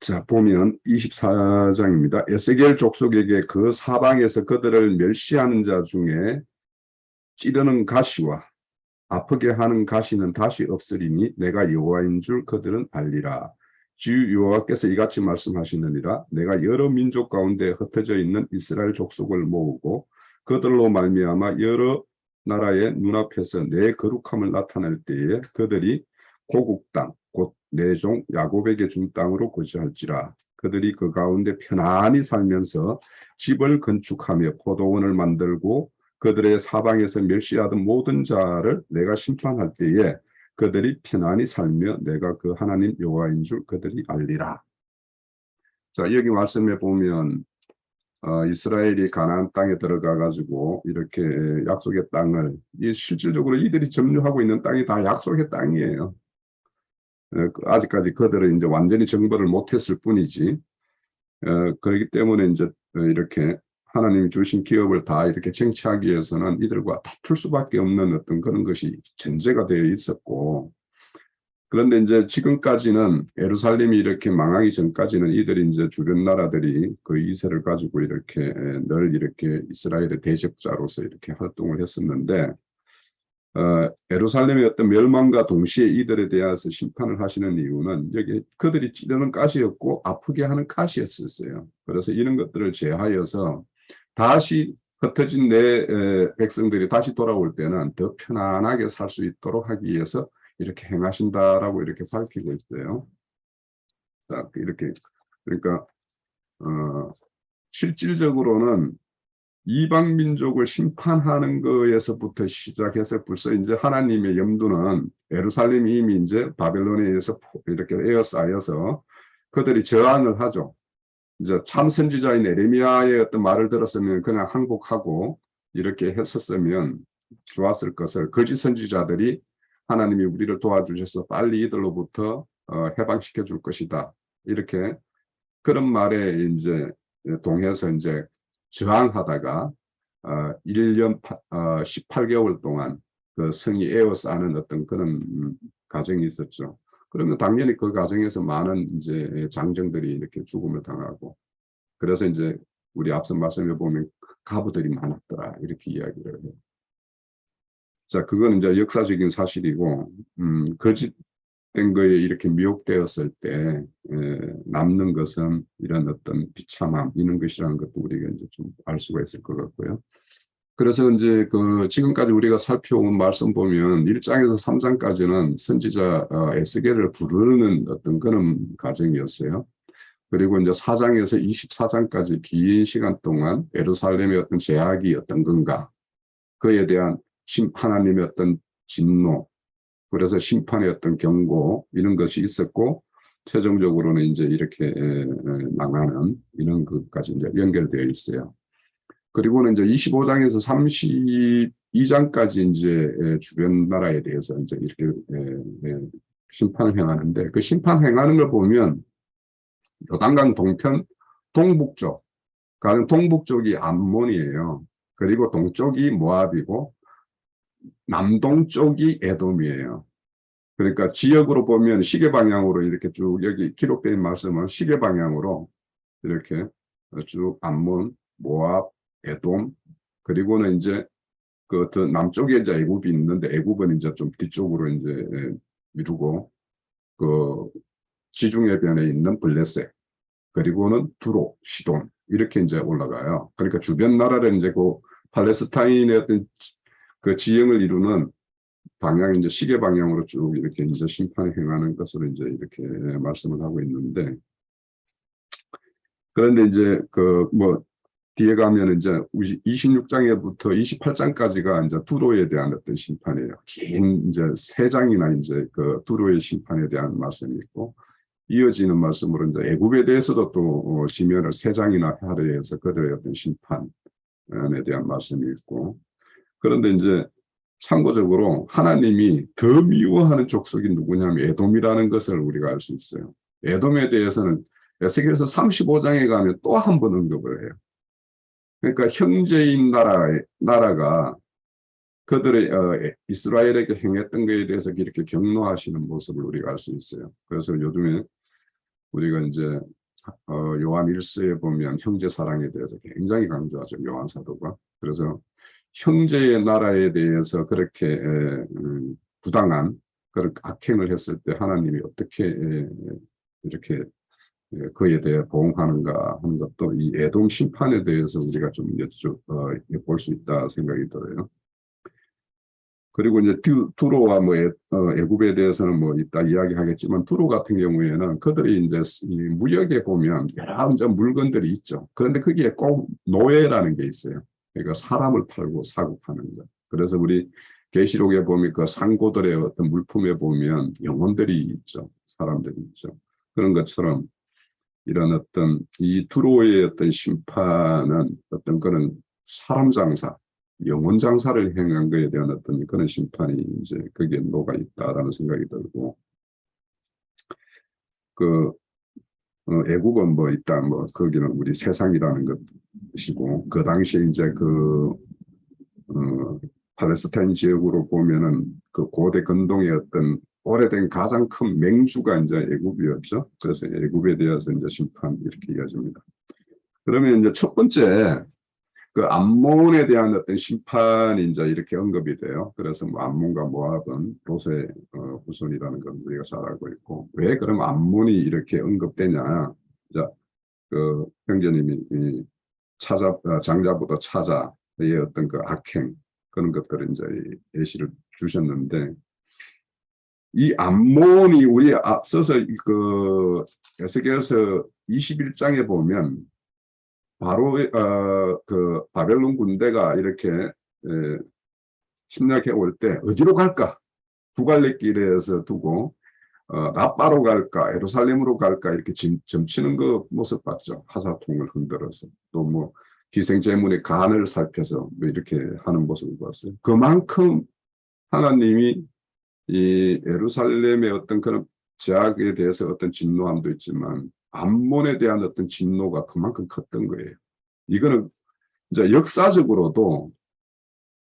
자, 보면 24장입니다. 에스겔 족속에게 그 사방에서 그들을 멸시하는 자 중에 찌르는 가시와 아프게 하는 가시는 다시 없으리니 내가 여호와인 줄 그들은 알리라. 주 여호와께서 이같이 말씀하시느니라. 내가 여러 민족 가운데 흩어져 있는 이스라엘 족속을 모으고 그들로 말미암아 여러 나라의 눈앞에서 내 거룩함을 나타낼 때에 그들이 고국 땅, 곧 내 종 야곱에게 준 땅으로 거주할지라. 그들이 그 가운데 편안히 살면서 집을 건축하며 포도원을 만들고 그들의 사방에서 멸시하던 모든 자를 내가 심판할 때에 그들이 편안히 살며 내가 그 하나님 여호와인 줄 그들이 알리라. 자, 여기 말씀에 보면 이스라엘이 가나안 땅에 들어가 가지고 이렇게 약속의 땅을 실질적으로 이들이 점유하고 있는 땅이 다 약속의 땅이에요. 아직까지 그들은 이제 완전히 정벌을 못했을 뿐이지. 그렇기 때문에 이제 이렇게 하나님이 주신 기업을 다 이렇게 쟁취하기 위해서는 이들과 다툴 수밖에 없는 어떤 그런 것이 전제가 되어 있었고, 그런데 이제 지금까지는 예루살렘이 이렇게 망하기 전까지는 이들이 이제 주변 나라들이 그 이세를 가지고 이렇게 늘 이렇게 이스라엘의 대적자로서 이렇게 활동을 했었는데, 예루살렘의 어떤 멸망과 동시에 이들에 대해서 심판을 하시는 이유는 여기 그들이 찌르는 가시였고 아프게 하는 가시였었어요. 그래서 이런 것들을 제하여서 다시 흩어진 내 백성들이 다시 돌아올 때는 더 편안하게 살 수 있도록 하기 위해서 이렇게 행하신다라고 이렇게 밝히고 있어요. 자, 이렇게 그러니까 실질적으로는 이방 민족을 심판하는 거에서부터 시작해서 벌써 이제 하나님의 염두는 예루살렘이 이미 이제 바벨론에 의해서 이렇게 에어싸여서 그들이 저항을 하죠. 이제 참 선지자인 에레미야의 어떤 말을 들었으면 그냥 항복하고 이렇게 했었으면 좋았을 것을 거짓 선지자들이 하나님이 우리를 도와주셔서 빨리 이들로부터 해방시켜 줄 것이다. 이렇게 그런 말에 이제 동해서 이제 저항하다가 1년 18개월 동안 그 성이 에워싸는 어떤 그런 과정이 있었죠. 그러면 당연히 그 과정에서 많은 이제 장정들이 이렇게 죽음을 당하고, 그래서 이제 우리 앞서 말씀해 보면 가부들이 많았더라 이렇게 이야기를 해요. 자, 그건 이제 역사적인 사실이고, 거짓된 거에 이렇게 미혹되었을 때 남는 것은 이런 어떤 비참함 이런 것이라는 것도 우리가 이제 좀 알 수가 있을 것 같고요. 그래서 이제 그 지금까지 우리가 살펴온 말씀 보면 1장에서 3장까지는 선지자 에스겔을 부르는 어떤 그런 과정이었어요. 그리고 이제 4장에서 24장까지 긴 시간 동안 예루살렘의 어떤 제약이 어떤 건가, 그에 대한 하나님의 어떤 진노, 그래서 심판의 어떤 경고 이런 것이 있었고, 최종적으로는 이제 이렇게 망하는 이런 것까지 이제 연결되어 있어요. 그리고는 이제 25장에서 32장까지 이제 주변 나라에 대해서 이제 이렇게 심판을 행하는데, 그 심판 행하는 걸 보면 요단강 동편 동북쪽, 가령 동북쪽이 암몬이에요. 그리고 동쪽이 모압이고 남동쪽이 에돔이에요. 그러니까 지역으로 보면 시계 방향으로 이렇게 쭉 여기 기록된 말씀은 시계 방향으로 이렇게 쭉 암몬, 모압, 에돔, 그리고는 이제 그 더 남쪽에 이제 애굽이 있는데 애굽은 이제 좀 뒤쪽으로 이제 미루고 그 지중해 변에 있는 블레셋, 그리고는 두로, 시돈 이렇게 이제 올라가요. 그러니까 주변 나라를 이제 그 팔레스타인의 어떤 그 지형을 이루는 방향이 이제 시계 방향으로 쭉 이렇게 이제 심판을 행하는 것으로 이제 이렇게 말씀을 하고 있는데, 그런데 이제 그 뭐 뒤에 가면 이제 26장에부터 28장까지가 이제 두로에 대한 어떤 심판이에요. 긴 이제 3장이나 이제 그 두로의 심판에 대한 말씀이 있고, 이어지는 말씀으로 이제 애굽에 대해서도 또 시면을 3장이나 할애해서 그들의 어떤 심판에 대한 말씀이 있고, 그런데 이제 참고적으로 하나님이 더 미워하는 족속이 누구냐면 에돔이라는 것을 우리가 알 수 있어요. 에돔에 대해서는 에스겔서 35장에 가면 또 한 번 언급을 해요. 그러니까 형제인 나라가 그들의 이스라엘에게 행했던 것에 대해서 이렇게 경노하시는 모습을 우리가 알 수 있어요. 그래서 요즘에 우리가 이제 요한 1서에 보면 형제 사랑에 대해서 굉장히 강조하죠, 요한 사도가. 그래서 형제의 나라에 대해서 그렇게 부당한 그런 악행을 했을 때 하나님이 어떻게 이렇게 그에 대해 보응하는가 하는 것도 이 에돔 심판에 대해서 우리가 좀 엿볼 수 있다 생각이 들어요. 그리고 이제 두로와 뭐 애굽에 대해서는 뭐 이따 이야기하겠지만 두로 같은 경우에는 그들이 이제 이 무역에 보면 여러 이제 물건들이 있죠. 그런데 거기에 꼭 노예라는 게 있어요. 그러니까 사람을 팔고 사고 파는 거. 그래서 우리 계시록에 보면 그 상고들의 어떤 물품에 보면 영혼들이 있죠. 사람들이 있죠. 그런 것처럼 이런 어떤 이 두로의 어떤 심판은 어떤 그런 사람 장사, 영혼 장사를 행한 것에 대한 어떤 그런 심판이 이제 거기에 녹아 있다라는 생각이 들고, 그 애국은 뭐 일단 뭐 거기는 우리 세상이라는 것이고, 그 당시에 이제 팔레스타인 지역으로 보면은 그 고대 근동의 어떤 오래된 가장 큰 맹주가 이제 애국이었죠. 그래서 애국에 대해서 이제 심판 이렇게 이어집니다. 그러면 이제 첫 번째 그 암몬에 대한 어떤 심판이 이제 이렇게 언급이 돼요. 그래서 뭐 암몬과 모압은 롯의 후손이라는 걸 우리가 잘 알고 있고, 왜 그럼 암몬이 이렇게 언급되냐? 자, 그 형제님이 장자보다 차자의 어떤 그 악행 그런 것들을 이제 예시를 주셨는데, 이 암몬이 우리 앞서서 그 에스겔서 21장에 보면 바로 그 바벨론 군대가 이렇게 침략해 올 때 어디로 갈까? 두 갈래 길에서 두고 라빠로 갈까? 예루살렘으로 갈까? 이렇게 점치는 그 모습 봤죠. 하사통을 흔들어서 또 뭐 기생제물의 간을 살펴서 뭐 이렇게 하는 모습을 봤어요. 그만큼 하나님이 이 예루살렘의 어떤 그런 제약에 대해서 어떤 진노함도 있지만 암몬에 대한 어떤 진노가 그만큼 컸던 거예요. 이거는 이제 역사적으로도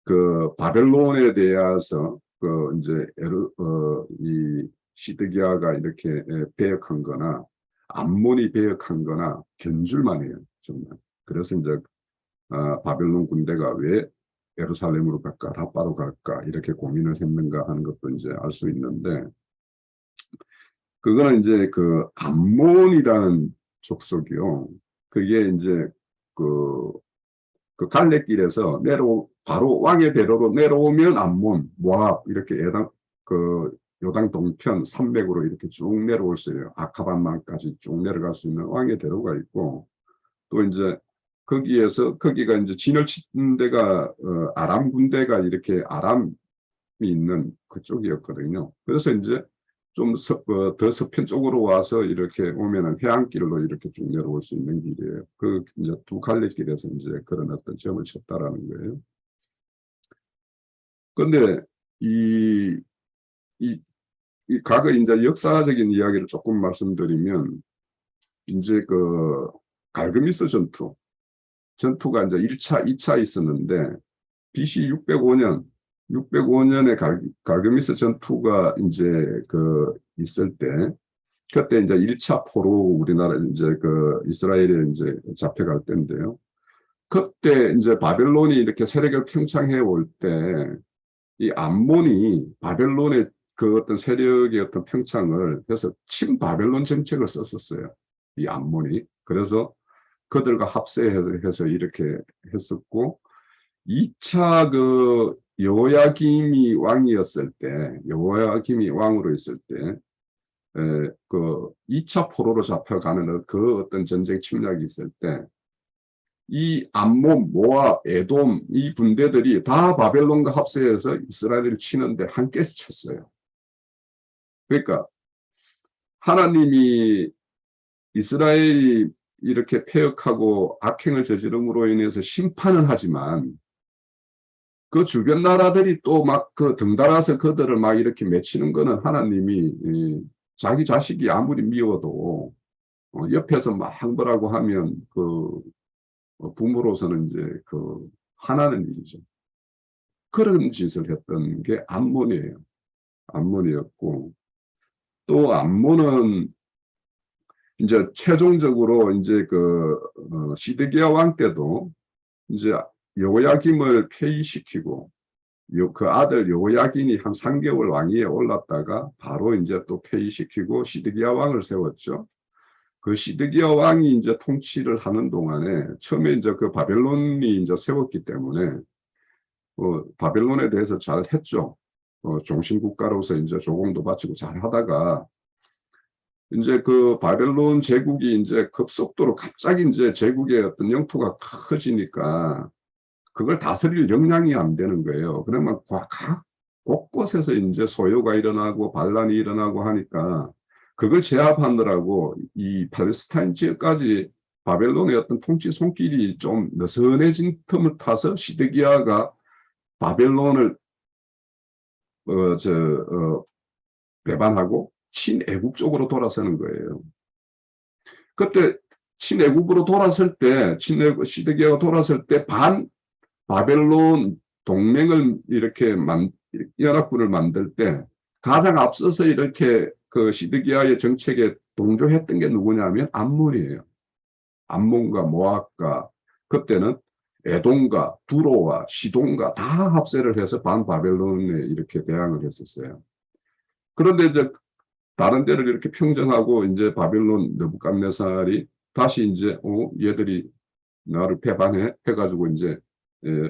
그 바벨론에 대해서 그 이제 이 시드기야가 이렇게 배역한 거나 암몬이 배역한 거나 견줄만 해요. 정말. 그래서 이제 바벨론 군대가 왜 예루살렘으로 갈까, 라빠로 갈까 이렇게 고민을 했는가 하는 것도 이제 알 수 있는데, 그거는 이제 그 암몬이라는 족속이요. 그게 이제 그 갈래길에서 바로 왕의 배로로 내려오면 암몬, 모압 이렇게 요당 동편 산맥으로 이렇게 쭉 내려올 수 있어요. 아카반만까지 쭉 내려갈 수 있는 왕의 대로가 있고, 또 이제 거기가 이제 진을 치는 데가 아람 군대가 이렇게 아람이 있는 그쪽이었거든요. 그래서 이제 좀 더 서편 쪽으로 와서 이렇게 오면은 해안길로 이렇게 쭉 내려올 수 있는 길이에요. 그 이제 두 갈래길에서 이제 그런 어떤 점을 쳤다라는 거예요. 그런데 이 과거 이제 역사적인 이야기를 조금 말씀드리면, 이제 그 갈그미스 전투가 이제 1차, 2차 있었는데, BC 605년에 갈그미스 전투가 이제 있을 때, 그때 이제 1차 포로 우리나라 이제 이스라엘에 이제 잡혀갈 때인데요. 그때 이제 바벨론이 이렇게 세력을 팽창해 올 때, 이 암몬이 바벨론의 그 어떤 세력의 어떤 팽창을 해서 친바벨론 정책을 썼었어요. 이 암몬이. 그래서 그들과 합세해서 이렇게 했었고, 2차 여호야김이 왕이었을 때, 여호야김이 왕으로 있을 때, 그 2차 포로로 잡혀가는 그 어떤 전쟁 침략이 있을 때, 이 암몬, 모압, 에돔 이 군대들이 다 바벨론과 합세해서 이스라엘을 치는데 함께 쳤어요. 그러니까 하나님이 이스라엘이 이렇게 패역하고 악행을 저지름으로 인해서 심판은 하지만 그 주변 나라들이 또 막 등달아서 그들을 막 이렇게 맺히는 거는 하나님이 자기 자식이 아무리 미워도 옆에서 막 뭐라고 하면 부모로서는 이제 하나는 일이죠. 그런 짓을 했던 게 암몬이었고, 또 암몬은 이제 최종적으로 이제 시드기야 왕 때도 이제 여호야김을 폐위시키고, 그 아들 여호야긴이 한 3개월 왕위에 올랐다가 바로 이제 또 폐위시키고 시드기야 왕을 세웠죠. 그 시드기야 왕이 이제 통치를 하는 동안에 처음에 이제 그 바벨론이 이제 세웠기 때문에 바벨론에 대해서 잘 했죠. 종신국가로서 이제 조공도 바치고 잘 하다가 이제 그 바벨론 제국이 이제 급속도로 갑자기 이제 제국의 어떤 영토가 커지니까 그걸 다스릴 역량이 안 되는 거예요. 그러면 각 곳곳에서 이제 소요가 일어나고 반란이 일어나고 하니까 그걸 제압하느라고 이 팔레스타인 지역까지 바벨론의 어떤 통치 손길이 좀 느슨해진 틈을 타서 시드기야가 바벨론을 배반하고 친애국 쪽으로 돌아서는 거예요. 그때 친애국으로 돌아설 때, 시드기야가 돌아설 때 바벨론 동맹을 이렇게 연합군을 만들 때 가장 앞서서 이렇게 그 시드기야의 정책에 동조했던 게 누구냐면 암몬이에요. 암몬과 모압과 그때는 에돔과 두로와 시돈과 다 합세를 해서 반바벨론에 이렇게 대항을 했었어요. 그런데 이제 다른 데를 이렇게 평정하고 이제 바벨론 느부갓네살이 다시 이제 얘들이 나를 배반해 해가지고 이제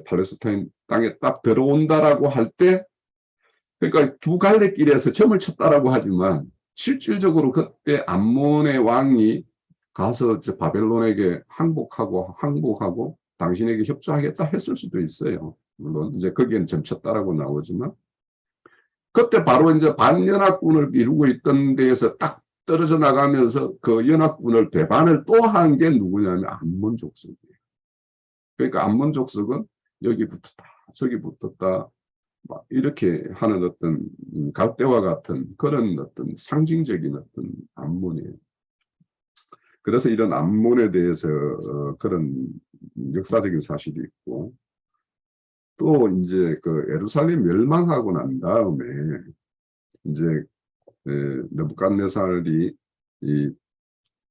팔레스타인 땅에 딱 들어온다라고 할 때, 그러니까 두 갈래길에서 점을 쳤다라고 하지만 실질적으로 그때 암몬의 왕이 가서 이제 바벨론에게 항복하고 당신에게 협조하겠다 했을 수도 있어요. 물론 이제 거기에는 점 쳤다라고 나오지만 그때 바로 이제 반연합군을 이루고 있던 데에서 딱 떨어져 나가면서 그 연합군을 배반을 또 한 게 누구냐면 암몬 족속이에요. 그러니까 암몬 족속은 여기 붙었다, 저기 붙었다, 막 이렇게 하는 어떤 갈대와 같은 그런 어떤 상징적인 어떤 암몬이에요. 그래서 이런 암몬에 대해서 그런 역사적인 사실이 있고, 또 이제 그 예루살렘 멸망하고 난 다음에 이제 느부갓네살이 이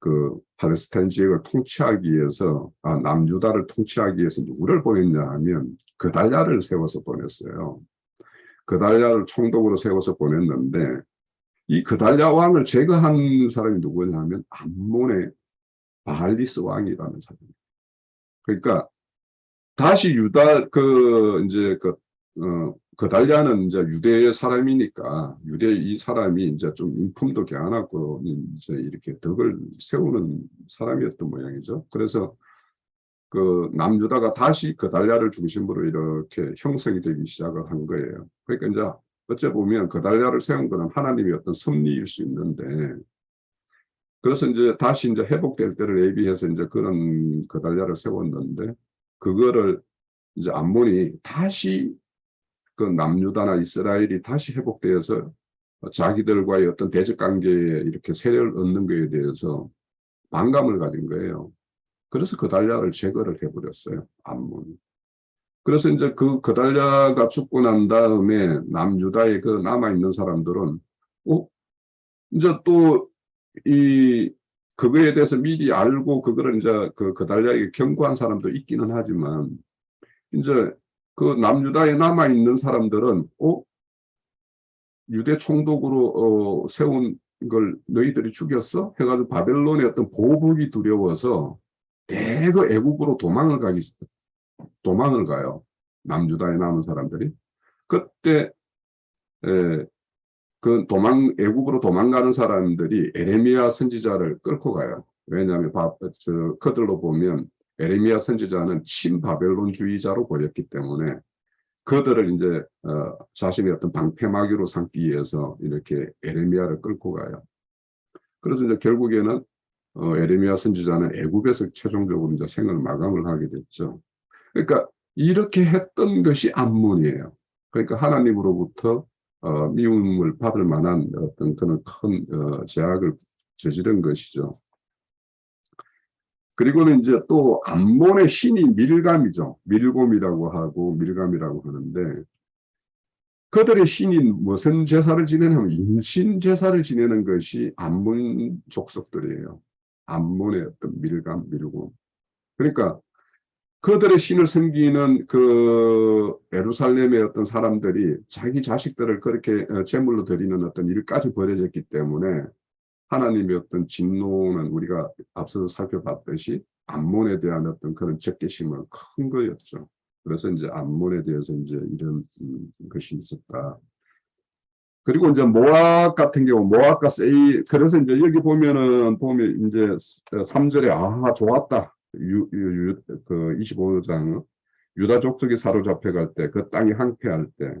그 팔레스타인 지역을 통치하기 위해서 남유다를 통치하기 위해서 누구를 보냈냐 하면 그달랴를 세워서 보냈어요. 그달랴를 총독으로 세워서 보냈는데 이 그달랴 왕을 제거한 사람이 누구냐 하면 암몬의 바알리스 왕이라는 사람이에요. 그러니까 다시 그달랴는 이제 유대의 사람이니까 이 사람이 이제 좀 인품도 괜찮았고 이제 이렇게 덕을 세우는 사람이었던 모양이죠. 그래서 그 남유다가 다시 그달랴를 중심으로 이렇게 형성이 되기 시작을 한 거예요. 그러니까 이제 어째 보면 그달랴를 세운 것은 하나님의 어떤 섭리일 수 있는데, 그래서 이제 다시 이제 회복될 때를 대비해서 이제 그런 그달랴를 세웠는데, 그거를 이제 암몬이 다시 그 남유다나 이스라엘이 다시 회복되어서 자기들과의 어떤 대적 관계에 이렇게 세력을 얻는 것에 대해서 반감을 가진 거예요. 그래서 그달랴를 제거를 해버렸어요, 암몬이. 그래서 이제 그 그달랴가 죽고 난 다음에 남유다의 그 남아있는 사람들은 이제 또 그거에 대해서 미리 알고 그거를 이제 그 그달랴에게 경고한 사람도 있기는 하지만, 이제 그 남유다에 남아있는 사람들은 유대 총독으로 세운 걸 너희들이 죽였어? 해가지고 바벨론의 어떤 보복이 두려워서 대거 애국으로 도망을 가요. 남유다에 남은 사람들이. 그때 그 애국으로 도망가는 사람들이 에레미야 선지자를 끌고 가요. 왜냐하면 그들로 보면 에레미야 선지자는 친바벨론주의자로 보였기 때문에 그들을 이제 자신의 어떤 방패막이로 삼기 위해서 이렇게 에레미야를 끌고 가요. 그래서 이제 결국에는 에레미야 선지자는 애굽에서 최종적으로 이제 생을 마감을 하게 됐죠. 그러니까 이렇게 했던 것이 암몬이에요. 그러니까 하나님으로부터 미움을 받을 만한 어떤 그런 큰 죄악을 저지른 것이죠. 그리고는 이제 또 암몬의 신이 밀감이죠. 밀곰이라고 하고 밀감이라고 하는데, 그들의 신이 무슨 제사를 지내냐면 인신 제사를 지내는 것이 암몬 족속들이에요. 암몬의 어떤 밀곰. 그러니까 그들의 신을 섬기는 그 예루살렘의 어떤 사람들이 자기 자식들을 그렇게 제물로 드리는 어떤 일까지 벌어졌기 때문에 하나님의 어떤 진노는 우리가 앞서서 살펴봤듯이 암몬에 대한 어떤 그런 적개심은 큰 거였죠. 그래서 이제 암몬에 대해서 이제 이런 것이 있었다. 그리고 이제 모압 같은 경우 모압과 세일, 그래서 이제 여기 보면 이제 3절에 아 좋았다. 그 25장 유다 족속이 사로잡혀 갈 때, 그 땅이 항폐할 때,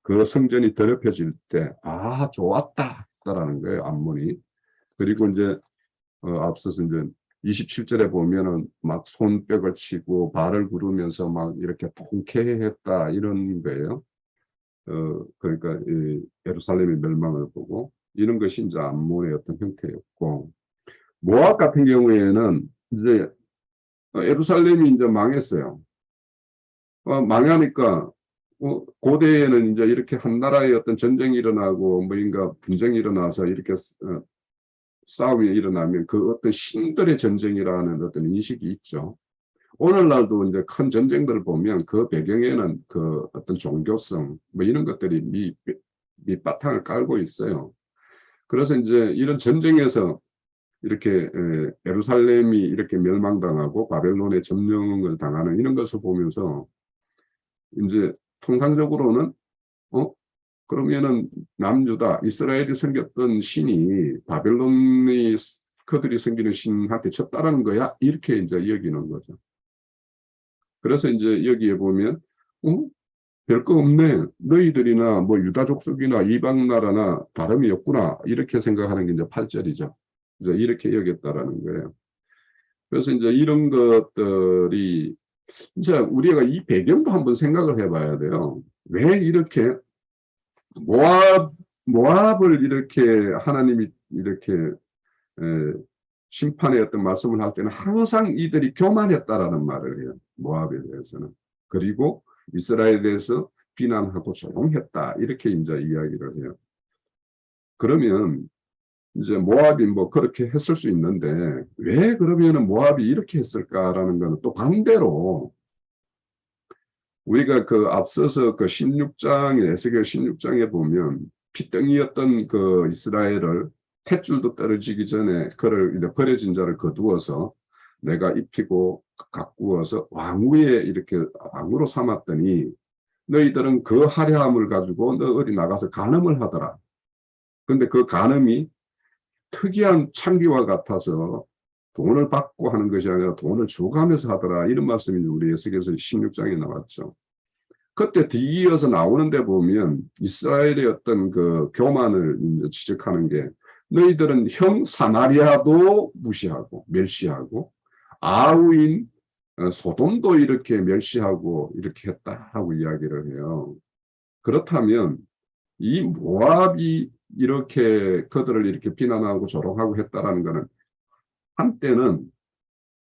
그 성전이 더럽혀질 때, 아 좋았다라는 거예요, 암몬이. 그리고 이제 앞서서 이제 27절에 보면은 막 손뼉을 치고 발을 구르면서 막 이렇게 통쾌했다 이런 거예요. 그러니까 이 예루살렘의 멸망을 보고 이런 것이 이제 암몬의 어떤 형태였고, 모압 같은 경우에는 이제 예루살렘이 이제 망했어요. 망하니까 고대에는 이제 이렇게 한 나라의 어떤 전쟁이 일어나고 뭐인가 분쟁이 일어나서 이렇게 싸움이 일어나면 그 어떤 신들의 전쟁이라는 어떤 인식이 있죠. 오늘날도 이제 큰 전쟁들을 보면 그 배경에는 그 어떤 종교성 뭐 이런 것들이 밑바탕을 깔고 있어요. 그래서 이제 이런 전쟁에서 이렇게 예루살렘이 이렇게 멸망당하고 바벨론의 점령을 당하는 이런 것을 보면서 이제 통상적으로는 그러면은 남유다 이스라엘이 섬겼던 신이 바벨론이 그들이 섬기는 신한테 쳤다라는 거야 이렇게 이제 여기는 거죠. 그래서 이제 여기에 보면 별거 없네. 너희들이나 뭐 유다 족속이나 이방 나라나 다름이 없구나. 이렇게 생각하는 게 이제 8절이죠. 이제 이렇게 여겼다라는 거예요. 그래서 이제 이런 것들이 이제 우리가 이 배경도 한번 생각을 해봐야 돼요. 왜 이렇게 모압을 이렇게 하나님이 이렇게 심판의 어떤 말씀을 할 때는 항상 이들이 교만했다라는 말을 해요. 모압에 대해서는. 그리고 이스라엘에 대해서 비난하고 조롱했다. 이렇게 이제 이야기를 해요. 그러면 이제 모압이 뭐 그렇게 했을 수 있는데 왜 그러면은 모압이 이렇게 했을까라는 거는 또 반대로 우리가 그 앞서서 그 16장에 에스겔 16장에 보면 피덩이였던 그 이스라엘을 탯줄도 떨어지기 전에 그를 이제 버려진 자를 거두어서 내가 입히고 가꾸어서 왕위에 이렇게 왕으로 삼았더니 너희들은 그 화려함을 가지고 너 어디 나가서 간음을 하더라. 근데 그 간음이 특이한 창기와 같아서 돈을 받고 하는 것이 아니라 돈을 주고가면서 하더라. 이런 말씀이 우리 에스겔서 16장에 나왔죠. 그때 뒤이어서 나오는데 보면 이스라엘의 어떤 그 교만을 지적하는 게 너희들은 형 사마리아도 무시하고 멸시하고 아우인 소돔도 이렇게 멸시하고 이렇게 했다 하고 이야기를 해요. 그렇다면 이 모압이 이렇게 그들을 이렇게 비난하고 조롱하고 했다라는 것은 한때는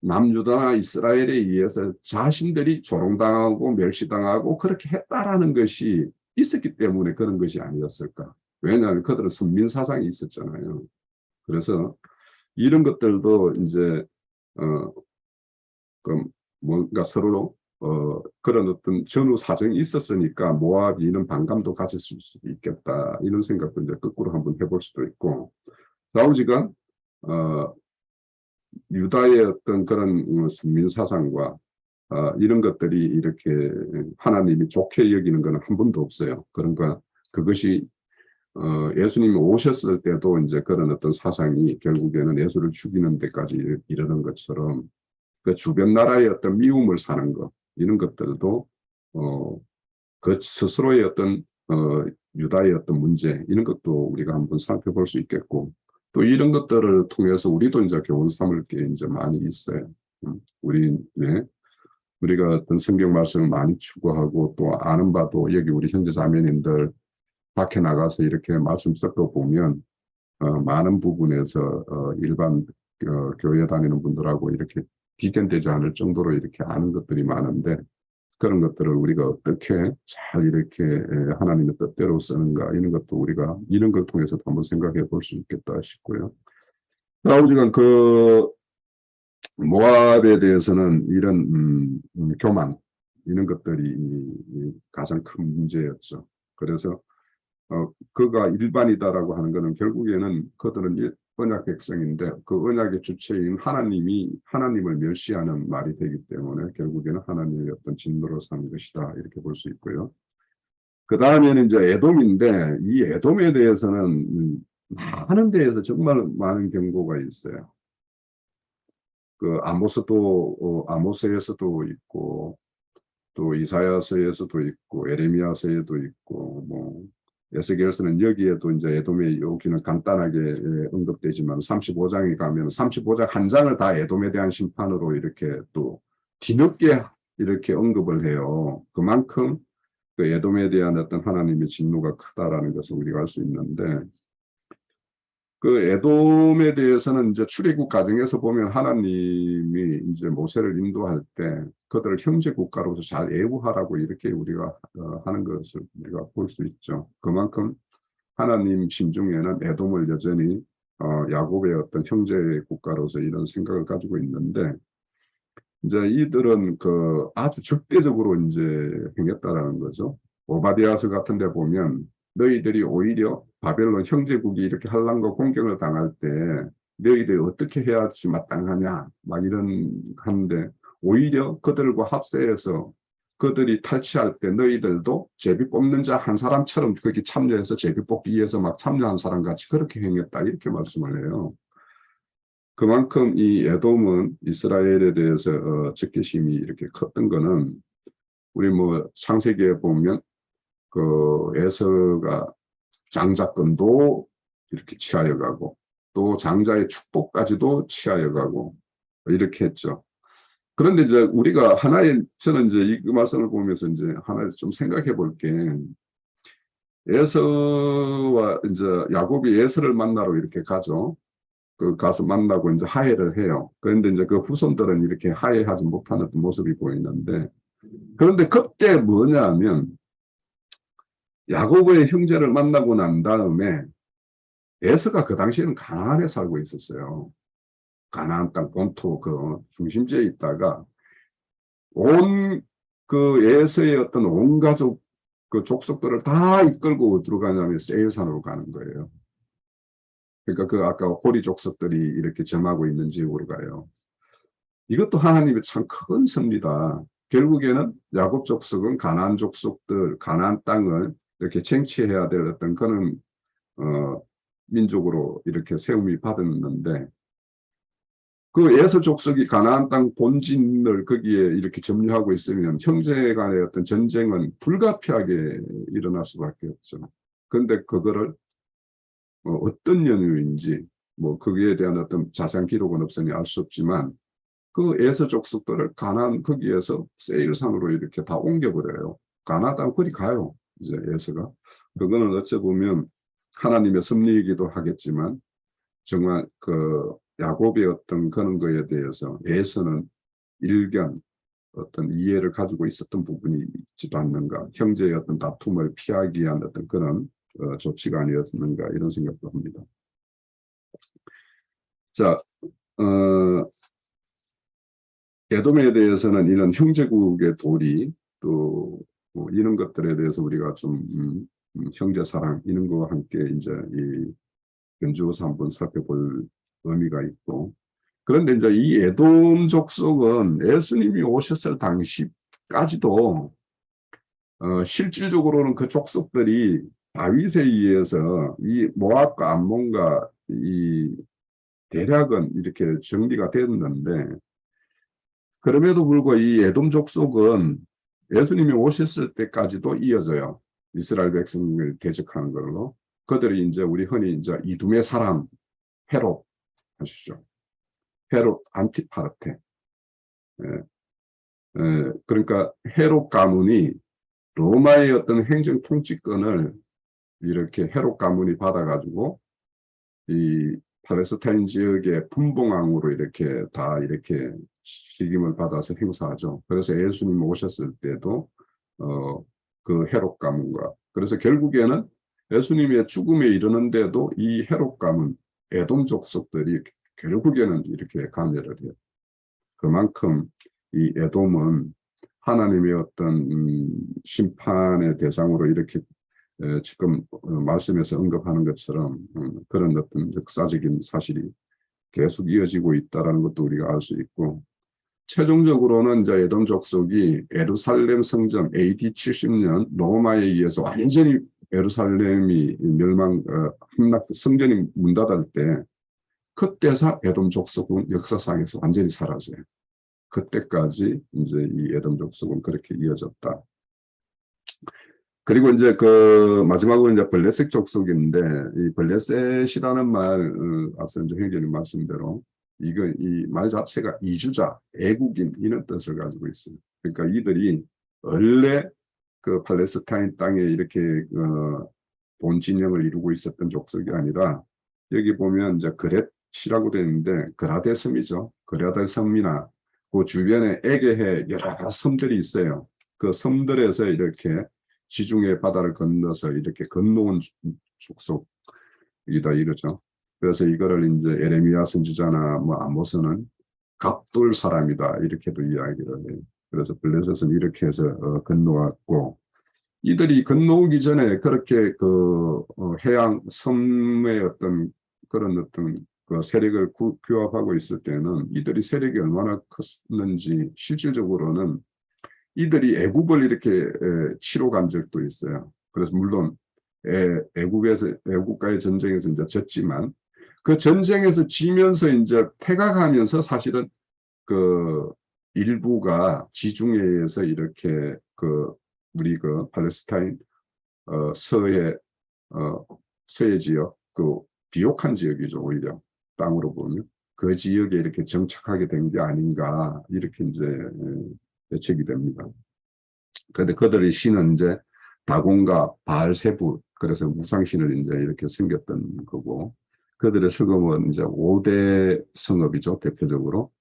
남유다나 이스라엘에 의해서 자신들이 조롱당하고 멸시당하고 그렇게 했다라는 것이 있었기 때문에 그런 것이 아니었을까. 왜냐하면 그들은 선민 사상이 있었잖아요. 그래서 이런 것들도 이제 뭔가 서로 그런 어떤 전후 사정이 있었으니까 모압이 이런 반감도 가질 수도 있겠다. 이런 생각도 이제 거꾸로 한번 해볼 수도 있고, 아우지가 유다의 어떤 그런 선민 사상과 이런 것들이 이렇게 하나님이 좋게 여기는 것은 한 번도 없어요. 그러니까 그것이 예수님이 오셨을 때도 이제 그런 어떤 사상이 결국에는 예수를 죽이는 데까지 이르는 것처럼 그 주변 나라의 어떤 미움을 사는 것 이런 것들도 그 스스로의 어떤 유다의 어떤 문제 이런 것도 우리가 한번 살펴볼 수 있겠고, 또 이런 것들을 통해서 우리도 이제 교훈 삼을 게 이제 많이 있어요. 우리가 어떤 성경 말씀을 많이 추구하고 또 아는 바도 여기 우리 형제 자매님들 밖에 나가서 이렇게 말씀 섞어 보면 많은 부분에서 일반 교회 다니는 분들하고 이렇게 비견되지 않을 정도로 이렇게 아는 것들이 많은데, 그런 것들을 우리가 어떻게 잘 이렇게 하나님의 뜻대로 쓰는가 이런 것도 우리가 이런 걸 통해서 한번 생각해 볼 수 있겠다 싶고요. 아버지가 그 모압에 대해서는 이런 교만 이런 것들이 가장 큰 문제였죠. 그래서 그가 일반이다라고 하는 것은 결국에는 그들은 언약 백성인데 그 언약의 주체인 하나님을 멸시하는 말이 되기 때문에 결국에는 하나님의 어떤 진노로 사는 것이다 이렇게 볼 수 있고요. 그 다음에는 이제 에돔인데 이 에돔에 대해서는 많은 데에서 정말 많은 경고가 있어요. 그 아모스에서도 있고 또 이사야서에서도 있고 에레미야서에도 있고 뭐 에스겔서는 여기에도 이제 에돔의 여기는 간단하게 언급되지만 35장에 가면 35장 한 장을 다 에돔에 대한 심판으로 이렇게 또 뒤늦게 이렇게 언급을 해요. 그만큼 그 에돔에 대한 어떤 하나님의 진노가 크다라는 것을 우리가 알 수 있는데 그 에돔에 대해서는 이제 출애굽 과정에서 보면 하나님이 이제 모세를 인도할 때 그들을 형제 국가로서 잘 애우하라고 이렇게 우리가 하는 것을 우리가 볼 수 있죠. 그만큼 하나님 심중에는 에돔을 여전히 야곱의 어떤 형제 국가로서 이런 생각을 가지고 있는데 이제 이들은 그 아주 적대적으로 이제 행했다라는 거죠. 오바댜서 같은 데 보면 너희들이 오히려 바벨론 형제국이 이렇게 환난과 공격을 당할 때 너희들이 어떻게 해야지 마땅하냐 막 이런 하는데 오히려 그들과 합세해서 그들이 탈취할 때 너희들도 제비 뽑는 자 한 사람처럼 거기 참여해서 제비 뽑기 위해서 막 참여한 사람 같이 그렇게 행했다 이렇게 말씀을 해요. 그만큼 이 에돔은 이스라엘에 대해서 적개심이 이렇게 컸던 거는 우리 뭐 창세기에 보면 그 에서가 장자권도 이렇게 취하여 가고 또 장자의 축복까지도 취하여 가고 이렇게 했죠. 그런데 이제 우리가 저는 이제 이 말씀을 보면서 이제 하나 좀 생각해 볼 게 에서와 이제 야곱이 에서를 만나러 이렇게 가죠. 그 가서 만나고 이제 화해를 해요. 그런데 이제 그 후손들은 이렇게 화해하지 못하는 모습이 보이는데 그런데 그때 뭐냐면 야곱의 형제를 만나고 난 다음에 에서가 그 당시에는 가나안에 살고 있었어요. 가나안 땅 본토 그 중심지에 있다가 온 그 에서의 어떤 온 가족 그 족속들을 다 이끌고 어디로 가냐면 세일산으로 가는 거예요. 그러니까 그 아까 호리 족속들이 이렇게 점하고 있는 지역으로 가요. 이것도 하나님의 참 큰 섭리다. 결국에는 야곱 족속은 가나안 족속들, 가나안 땅을 이렇게 쟁취해야 될 어떤 그런 민족으로 이렇게 세움이 받았는데 그 에서 족속이 가나안 땅 본진을 거기에 이렇게 점유하고 있으면 형제 간의 어떤 전쟁은 불가피하게 일어날 수밖에 없죠. 그런데 그거를 어떤 연유인지 뭐 거기에 대한 어떤 자세한 기록은 없으니 알 수 없지만 그 에서 족속들을 가나안 거기에서 세일산으로 이렇게 다 옮겨버려요. 가나안 땅 그리 가요. 이제 에서가. 그거는 어찌 보면 하나님의 섭리이기도 하겠지만 정말 그 야곱의 어떤 그런 거에 대해서 에서는 일견 어떤 이해를 가지고 있었던 부분이 있지도 않는가. 형제의 어떤 다툼을 피하기 위한 어떤 그런 조치가 아니었는가 이런 생각도 합니다. 자, 에돔에 대해서는 이런 형제국의 도리 또뭐 이런 것들에 대해서 우리가 좀 형제 사랑 이런 거와 함께 이제 이 연주어서 한번 살펴볼 의미가 있고 그런데 이제 이 에돔 족속은 예수님이 오셨을 당시까지도 실질적으로는 그 족속들이 다윗에 의해서 이 모압과 암몬과 이 대략은 이렇게 정리가 됐는데 그럼에도 불구하고 이 에돔 족속은 예수님이 오셨을 때까지도 이어져요. 이스라엘 백성을 대적하는 걸로. 그들이 이제 우리 흔히 이제 이둠의 사람 헤롯 아시죠? 헤롯 안티파르테. 그러니까 헤롯 가문이 로마의 어떤 행정 통치권을 이렇게 헤롯 가문이 받아가지고 이 팔레스타인 지역의 분봉왕으로 이렇게 다 이렇게 책임을 받아서 행사하죠. 그래서 예수님 오셨을 때도 그 헤롯 가문과 그래서 결국에는 예수님의 죽음에 이르는데도 이 헤롯 가문 에돔 족속들이 결국에는 이렇게 관여를 해요. 그만큼 이 에돔은 하나님의 어떤 심판의 대상으로 이렇게 지금 말씀에서 언급하는 것처럼 그런 어떤 역사적인 사실이 계속 이어지고 있다는 것도 우리가 알 수 있고, 최종적으로는 이제 에돔 족속이 예루살렘 성전 AD 70년 로마에 의해서 완전히 예루살렘이 함락, 성전이 문 닫을 때, 그때서 에돔 족속은 역사상에서 완전히 사라져요. 그때까지 이제 이 에돔 족속은 그렇게 이어졌다. 그리고 이제 그 마지막으로 이제 블레셋 족속인데, 이 블레셋이라는 말, 앞서 이제 형제님 말씀대로 이 말 자체가 이주자, 애국인 이런 뜻을 가지고 있어요. 그러니까 이들이 원래 그 팔레스타인 땅에 이렇게 본 진영을 이루고 있었던 족속이 아니라, 여기 보면 이제 그렛이라고 되어 있는데 그라데 섬이죠. 그라데 섬이나 그 주변에 에게해 여러 섬들이 있어요. 그 섬들에서 이렇게 지중해 바다를 건너서 이렇게 건너온 족속이다 이러죠. 그래서 이거를 이제 에레미야 선지자나 뭐 아모스는 갑돌 사람이다 이렇게도 이야기를 해요. 그래서 블레셋은 이렇게 해서 건너왔고, 이들이 건너오기 전에 그렇게 해양 섬의 어떤 그런 어떤 그 세력을 규합하고 있을 때는 이들이 세력이 얼마나 컸는지 실질적으로는 이들이 애국을 이렇게 치러 간 적도 있어요. 그래서 물론 애국과의 전쟁에서 이제 졌지만, 그 전쟁에서 지면서 이제 패가가면서 사실은 그 일부가 지중해에서 이렇게 우리 팔레스타인 서해 지역, 비옥한 지역이죠. 오히려 땅으로 보면 그 지역에 이렇게 정착하게 된 게 아닌가 이렇게 이제 예측이 됩니다. 그런데 그들의 신은 이제 다곤과 바알세부, 그래서 우상신을 이제 이렇게 섬겼던 거고, 그들의 성읍은 이제 5대 성읍이죠. 대표적으로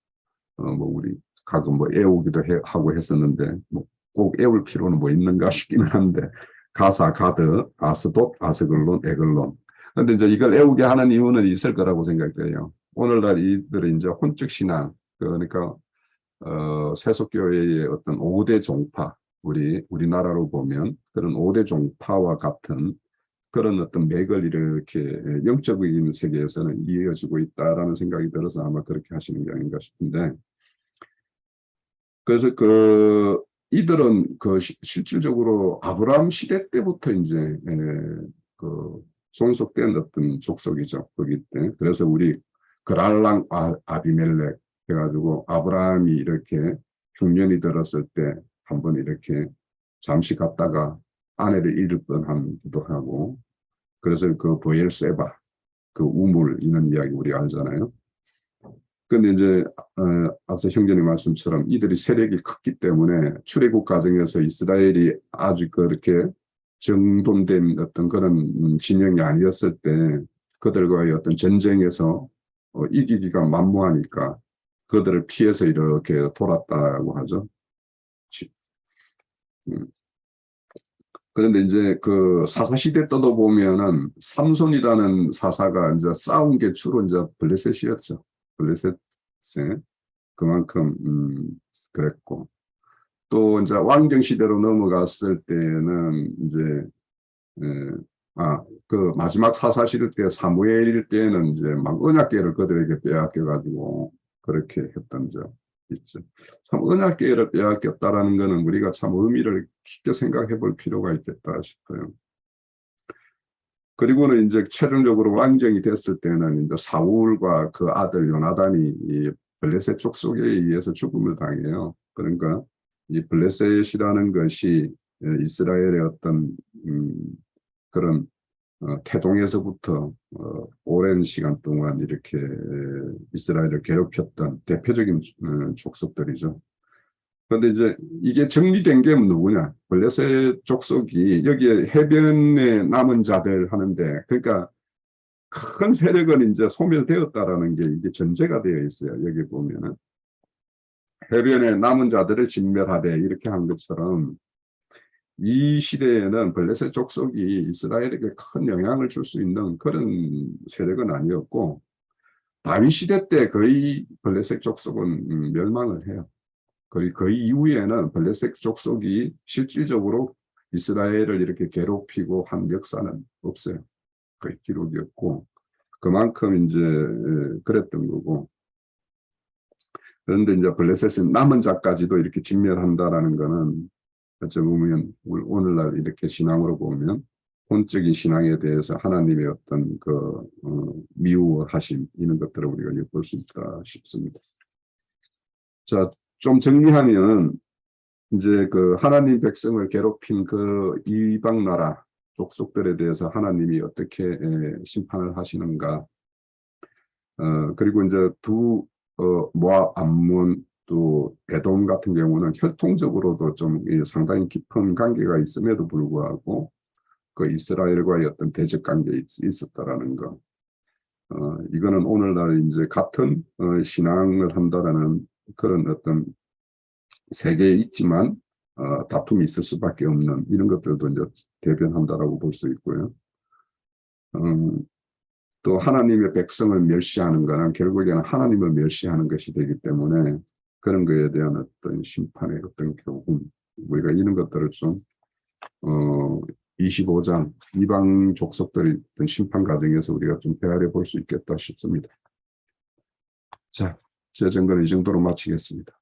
뭐 우리 가끔 뭐 애우기도 하고 했었는데 뭐 꼭 애울 필요는 뭐 있는가 싶기는 한데, 가사, 가드, 아스돗, 아스글론, 에글론. 그런데 이제 이걸 애우게 하는 이유는 있을 거라고 생각돼요. 오늘날 이들은 이제 혼적 신앙, 그러니까 세속교회의 어떤 5대 종파, 우리나라로 보면 그런 5대 종파와 같은 그런 어떤 맥을 이렇게 영적인 세계에서는 이어지고 있다라는 생각이 들어서 아마 그렇게 하시는 게 아닌가 싶은데, 그래서 이들은 실질적으로 아브라함 시대 때부터 이제 존속된 어떤 족속이죠. 거기 때. 그래서 우리 그랄랑 아비멜렉 해가지고 아브라함이 이렇게 흉년이 들었을 때 한번 이렇게 잠시 갔다가 아내를 잃을 뻔하기도 하고, 그래서 그 브엘세바, 그 우물 이런 이야기 우리 알잖아요. 근데 이제 앞서 형제님 말씀처럼 이들이 세력이 컸기 때문에 출애굽 과정에서 이스라엘이 아주 그렇게 정돈된 어떤 그런 진영이 아니었을 때 그들과의 어떤 전쟁에서 이기기가 만무하니까 그들을 피해서 이렇게 돌았다고 하죠. 그런데 이제 그 사사시대 때도 보면은 삼손이라는 사사가 이제 싸운 게 주로 이제 블레셋이었죠. 블레셋 그만큼 그랬고, 또 이제 왕정 시대로 넘어갔을 때는 이제 그 마지막 사사시대 때 사무엘 때는 이제 막 언약궤를 그들에게 빼앗겨 가지고 그렇게 했던 적 있죠. 참 언약궤를 빼앗겼다라는 것은 우리가 참 의미를 깊게 생각해 볼 필요가 있겠다 싶어요. 그리고는 이제 최종적으로 왕정이 됐을 때는 이제 사울과 그 아들 요나단이 이 블레셋 족속에 의해서 죽음을 당해요. 그러니까 이 블레셋이라는 것이 이스라엘의 어떤 그런 태동에서부터 오랜 시간 동안 이렇게 이스라엘을 괴롭혔던 대표적인 족속들이죠. 그런데 이제 이게 정리된 게 누구냐? 블레셋 족속이 여기에 해변에 남은 자들 하는데, 그러니까 큰 세력은 이제 소멸되었다라는 게 이게 전제가 되어 있어요. 여기 보면은 해변에 남은 자들을 진멸하되 이렇게 한 것처럼 이 시대에는 블레셋 족속이 이스라엘에게 큰 영향을 줄 수 있는 그런 세력은 아니었고, 다윗 시대 때 거의 블레셋 족속은 멸망을 해요. 그 이후에는 블레셋 족속이 실질적으로 이스라엘을 이렇게 괴롭히고 한 역사는 없어요. 거의 기록이 없고 그만큼 이제 그랬던 거고. 그런데 이제 블레셋은 남은 자까지도 이렇게 진멸한다라는 거는 어찌 보면 오늘날 이렇게 신앙으로 보면 본적인 신앙에 대해서 하나님의 어떤 그 미워하심 이런 것들을 우리가 엿볼 수 있다 싶습니다. 자, 좀 정리하면 이제 그 하나님 백성을 괴롭힌 그 이방 나라 족속들에 대해서 하나님이 어떻게 심판을 하시는가. 그리고 이제 모압, 암몬, 또 에돔 같은 경우는 혈통적으로도 좀 상당히 깊은 관계가 있음에도 불구하고 그 이스라엘과의 어떤 대적 관계에 있었다라는 거. 이거는 오늘날 이제 같은 신앙을 한다라는 그런 어떤 세계에 있지만 다툼이 있을 수밖에 없는 이런 것들도 이제 대변한다라고 볼 수 있고요. 또 하나님의 백성을 멸시하는 거는 결국에는 하나님을 멸시하는 것이 되기 때문에 그런 거에 대한 어떤 심판의 어떤 교훈, 우리가 이런 것들을 좀 25장 이방 족속들의 어떤 심판 과정에서 우리가 좀 헤아려 볼 수 있겠다 싶습니다. 자, 제 증거는 이 정도로 마치겠습니다.